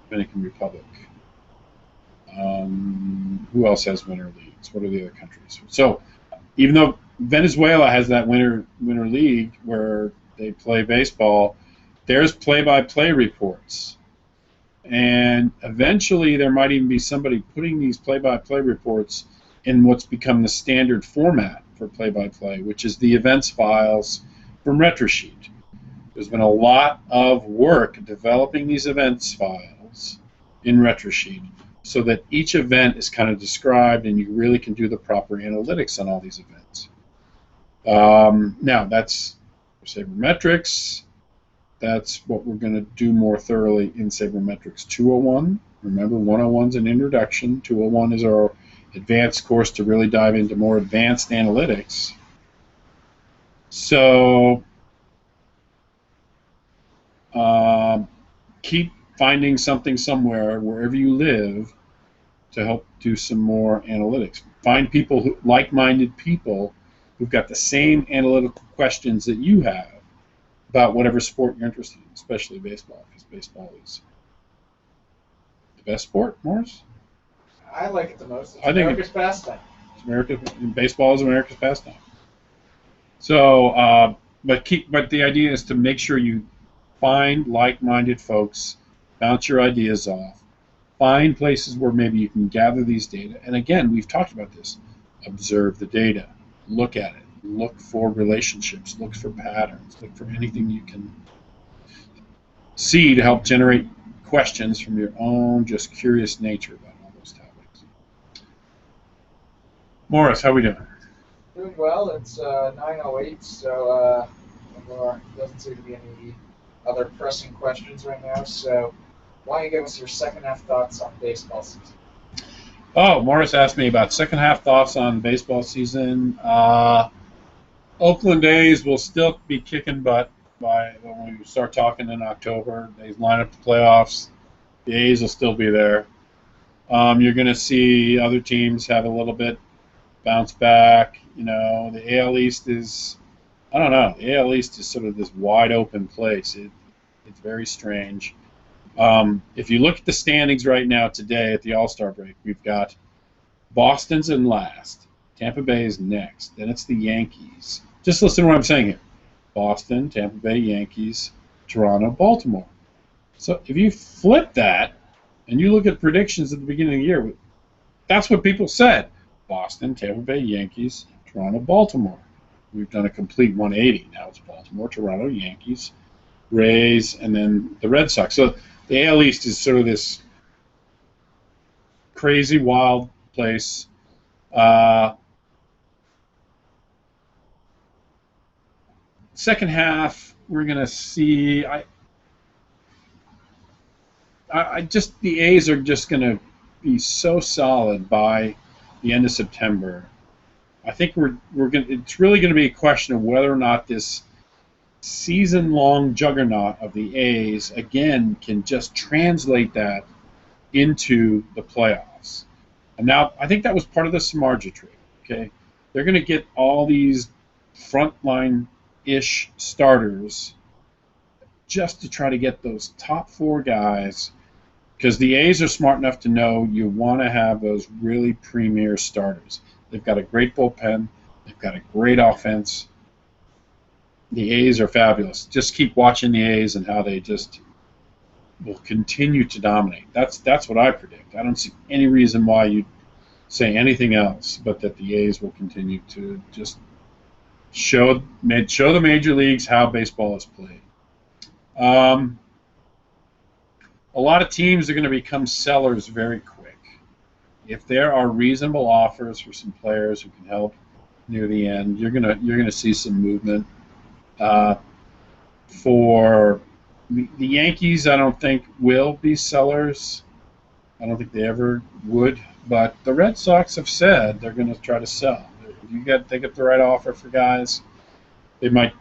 Dominican Republic. Who else has winter leagues? What are the other countries? So, even though Venezuela has that winter league where they play baseball, there's play-by-play reports, and eventually there might even be somebody putting these play-by-play reports in what's become the standard format for play-by-play, which is the events files from Retrosheet. There's been a lot of work developing these events files in Retrosheet so that each event is kind of described and you really can do the proper analytics on all these events. Now, that's sabermetrics. That's what we're going to do more thoroughly in Sabermetrics 201. Remember, 101 is an introduction. 201 is our advanced course to really dive into more advanced analytics. So keep finding something somewhere, wherever you live, to help do some more analytics. Find people, like-minded people, who've got the same analytical questions that you have about whatever sport you're interested in, especially baseball, because baseball is the best sport, Morris? I like it the most. It's America's pastime. Baseball is America's pastime. So, but the idea is to make sure you find like-minded folks, bounce your ideas off, find places where maybe you can gather these data. And again, we've talked about this. Observe the data. Look at it. Look for relationships. Look for patterns. Look for anything you can see to help generate questions from your own just curious nature about all those topics. Morris, how are we doing? Doing well. It's 9:08, so there doesn't seem to be any other pressing questions right now. So why don't you give us your second half thoughts on baseball season? Oh, Morris asked me about second half thoughts on baseball season. Oakland A's will still be kicking butt when we start talking in October. They line up the playoffs. The A's will still be there. You're going to see other teams have a little bit bounce back. You know, the AL East is, I don't know, the AL East is sort of this wide open place. It's very strange. If you look at the standings right now today at the All-Star break, we've got Boston's in last. Tampa Bay is next. Then it's the Yankees. Just listen to what I'm saying here. Boston, Tampa Bay, Yankees, Toronto, Baltimore. So if you flip that and you look at predictions at the beginning of the year, that's what people said. Boston, Tampa Bay, Yankees, Toronto, Baltimore. We've done a complete 180. Now it's Baltimore, Toronto, Yankees, Rays, and then the Red Sox. So the AL East is sort of this crazy, wild place. Second half, we're going to see. The A's are just going to be so solid by the end of September. I think it's really going to be a question of whether or not this season-long juggernaut of the A's again can just translate that into the playoffs. And now I think that was part of the Samardzija trade. Okay, they're going to get all these frontline-ish starters just to try to get those top 4 guys, because the A's are smart enough to know you want to have those really premier starters. They've got a great bullpen. They've got a great offense. The A's are fabulous. Just keep watching the A's and how they just will continue to dominate. That's what I predict. I don't see any reason why you'd say anything else but that the A's will continue to just show the major leagues how baseball is played. A lot of teams are going to become sellers very quick. If there are reasonable offers for some players who can help near the end, you're gonna see some movement. For the Yankees, I don't think will be sellers. I don't think they ever would. But the Red Sox have said they're going to try to sell. If they get the right offer for guys, they might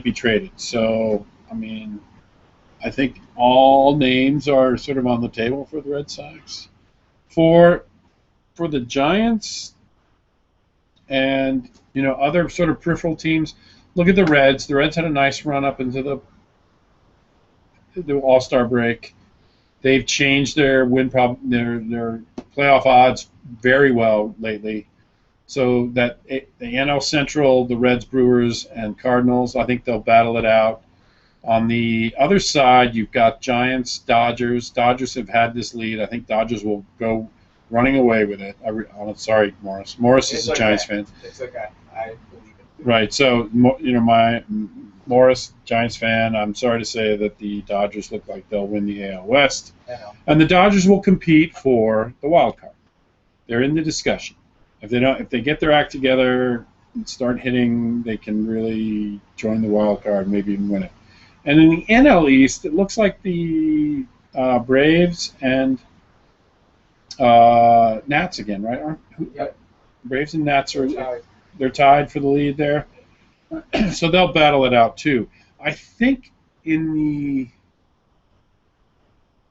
be traded. So I mean, I think all names are sort of on the table for the Red Sox. For the Giants and other sort of peripheral teams, look at the Reds. The Reds had a nice run up into the All-Star break. They've changed their their playoff odds very well lately. So that the NL Central, the Reds, Brewers, and Cardinals, I think they'll battle it out. On the other side, you've got Giants, Dodgers. Dodgers have had this lead. I think Dodgers will go running away with it. I'm sorry, Morris. Morris is a Giants fan. It's okay. I believe it. Right. So, my Morris, Giants fan, I'm sorry to say that the Dodgers look like they'll win the AL West. And the Dodgers will compete for the wild card. They're in the discussion. If they get their act together and start hitting, they can really join the wild card, maybe even win it. And in the NL East, it looks like the Braves and Nats again, right? Yep. Braves and Nats they're tied for the lead there. So they'll battle it out too. I think in the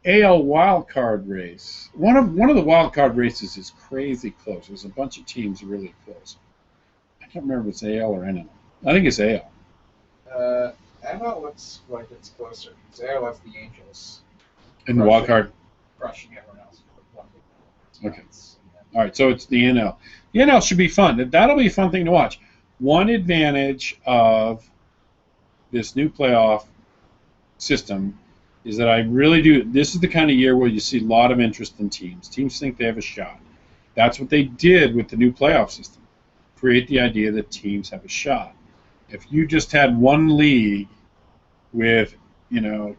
AL wildcard race, one of the wildcard races is crazy close. There's a bunch of teams really close. I can't remember if it's AL or NL. I think it's AL. NL looks like it's closer. Because AL has the Angels. In the wildcard? Crushing everyone else. Okay. All right, so it's the NL. The NL should be fun. That'll be a fun thing to watch. One advantage of this new playoff system is that I really do. This is the kind of year where you see a lot of interest in teams. Teams think they have a shot. That's what they did with the new playoff system. Create the idea that teams have a shot. If you just had one league with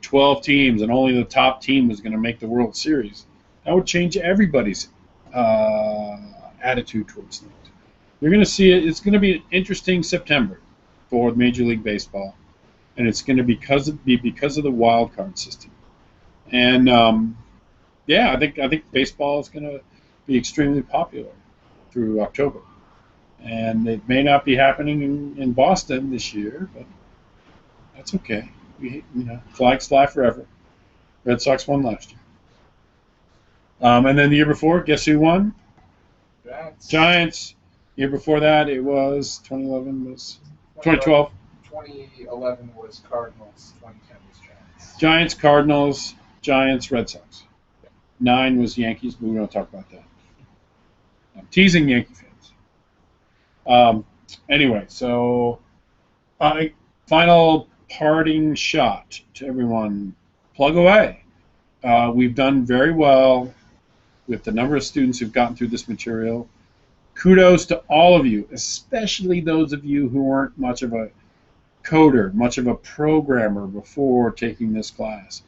12 teams and only the top team was going to make the World Series, that would change everybody's attitude towards things. You're going to see it. It's going to be an interesting September for Major League Baseball, and it's going to be because of the wild card system. And I think baseball is going to be extremely popular through October, and it may not be happening in Boston this year, but that's okay. Flags fly forever. Red Sox won last year. And then the year before, guess who won? Giants. Year before that, it was 2011 was 2012. 2011 was Cardinals. 2010 was Giants. Giants, Cardinals, Giants, Red Sox. 9 was Yankees, but we don't talk about that. I'm teasing Yankee fans. Anyway, so final parting shot to everyone. Plug away. We've done very well with the number of students who've gotten through this material. Kudos to all of you, especially those of you who weren't much of a coder, much of a programmer before taking this class.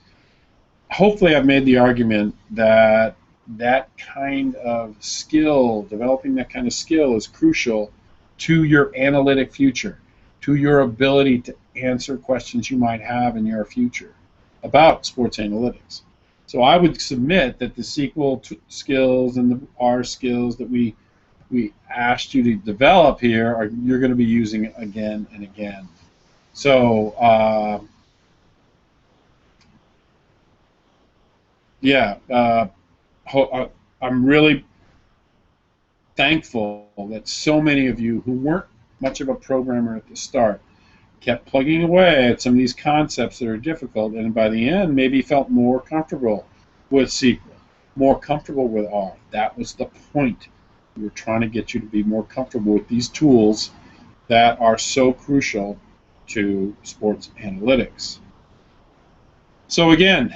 Hopefully I've made the argument that kind of skill, developing that kind of skill is crucial to your analytic future, to your ability to answer questions you might have in your future about sports analytics. So I would submit that the SQL skills and the R skills that we asked you to develop here you're going to be using again and again. So I'm really thankful that so many of you who weren't much of a programmer at the start kept plugging away at some of these concepts that are difficult, and by the end maybe felt more comfortable with SQL, more comfortable with R. That was the point. We were trying to get you to be more comfortable with these tools that are so crucial to sports analytics. So again,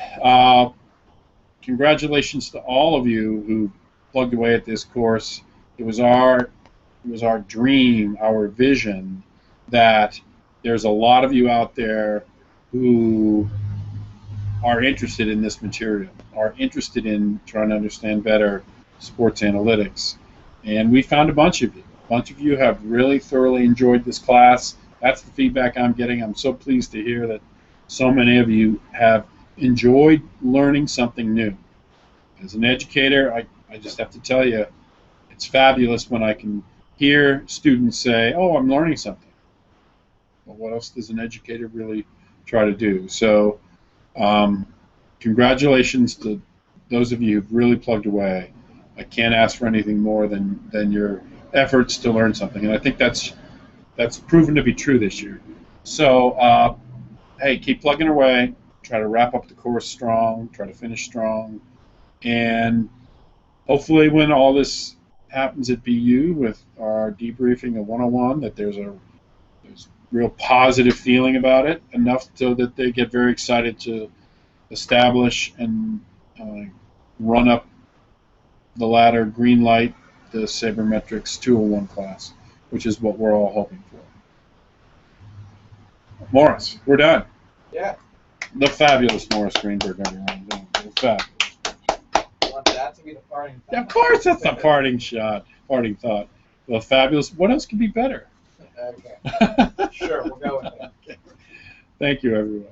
congratulations to all of you who plugged away at this course. It was our dream, our vision, that there's a lot of you out there who are interested in this material, are interested in trying to understand better sports analytics. And we found a bunch of you. A bunch of you have really thoroughly enjoyed this class. That's the feedback I'm getting. I'm so pleased to hear that so many of you have enjoyed learning something new. As an educator, I just have to tell you, it's fabulous when I can hear students say, oh, I'm learning something. Well, what else does an educator really try to do? So congratulations to those of you who've really plugged away. I can't ask for anything more than your efforts to learn something, and I think that's proven to be true this year. So hey, keep plugging away. Try to wrap up the course strong. Try to finish strong, and hopefully, when all this happens at BU with our debriefing of 101, that there's real positive feeling about it, enough so that they get very excited to establish and run up the ladder, green light, the Sabermetrics 201 class, which is what we're all hoping for. Morris, we're done. Yeah. The fabulous Morris Greenberg, everyone. The fabulous. You want that to be the parting thought? Of course, that's the parting shot, parting thought. The fabulous. What else could be better? Okay. Sure, we'll go with that. Thank you, everyone.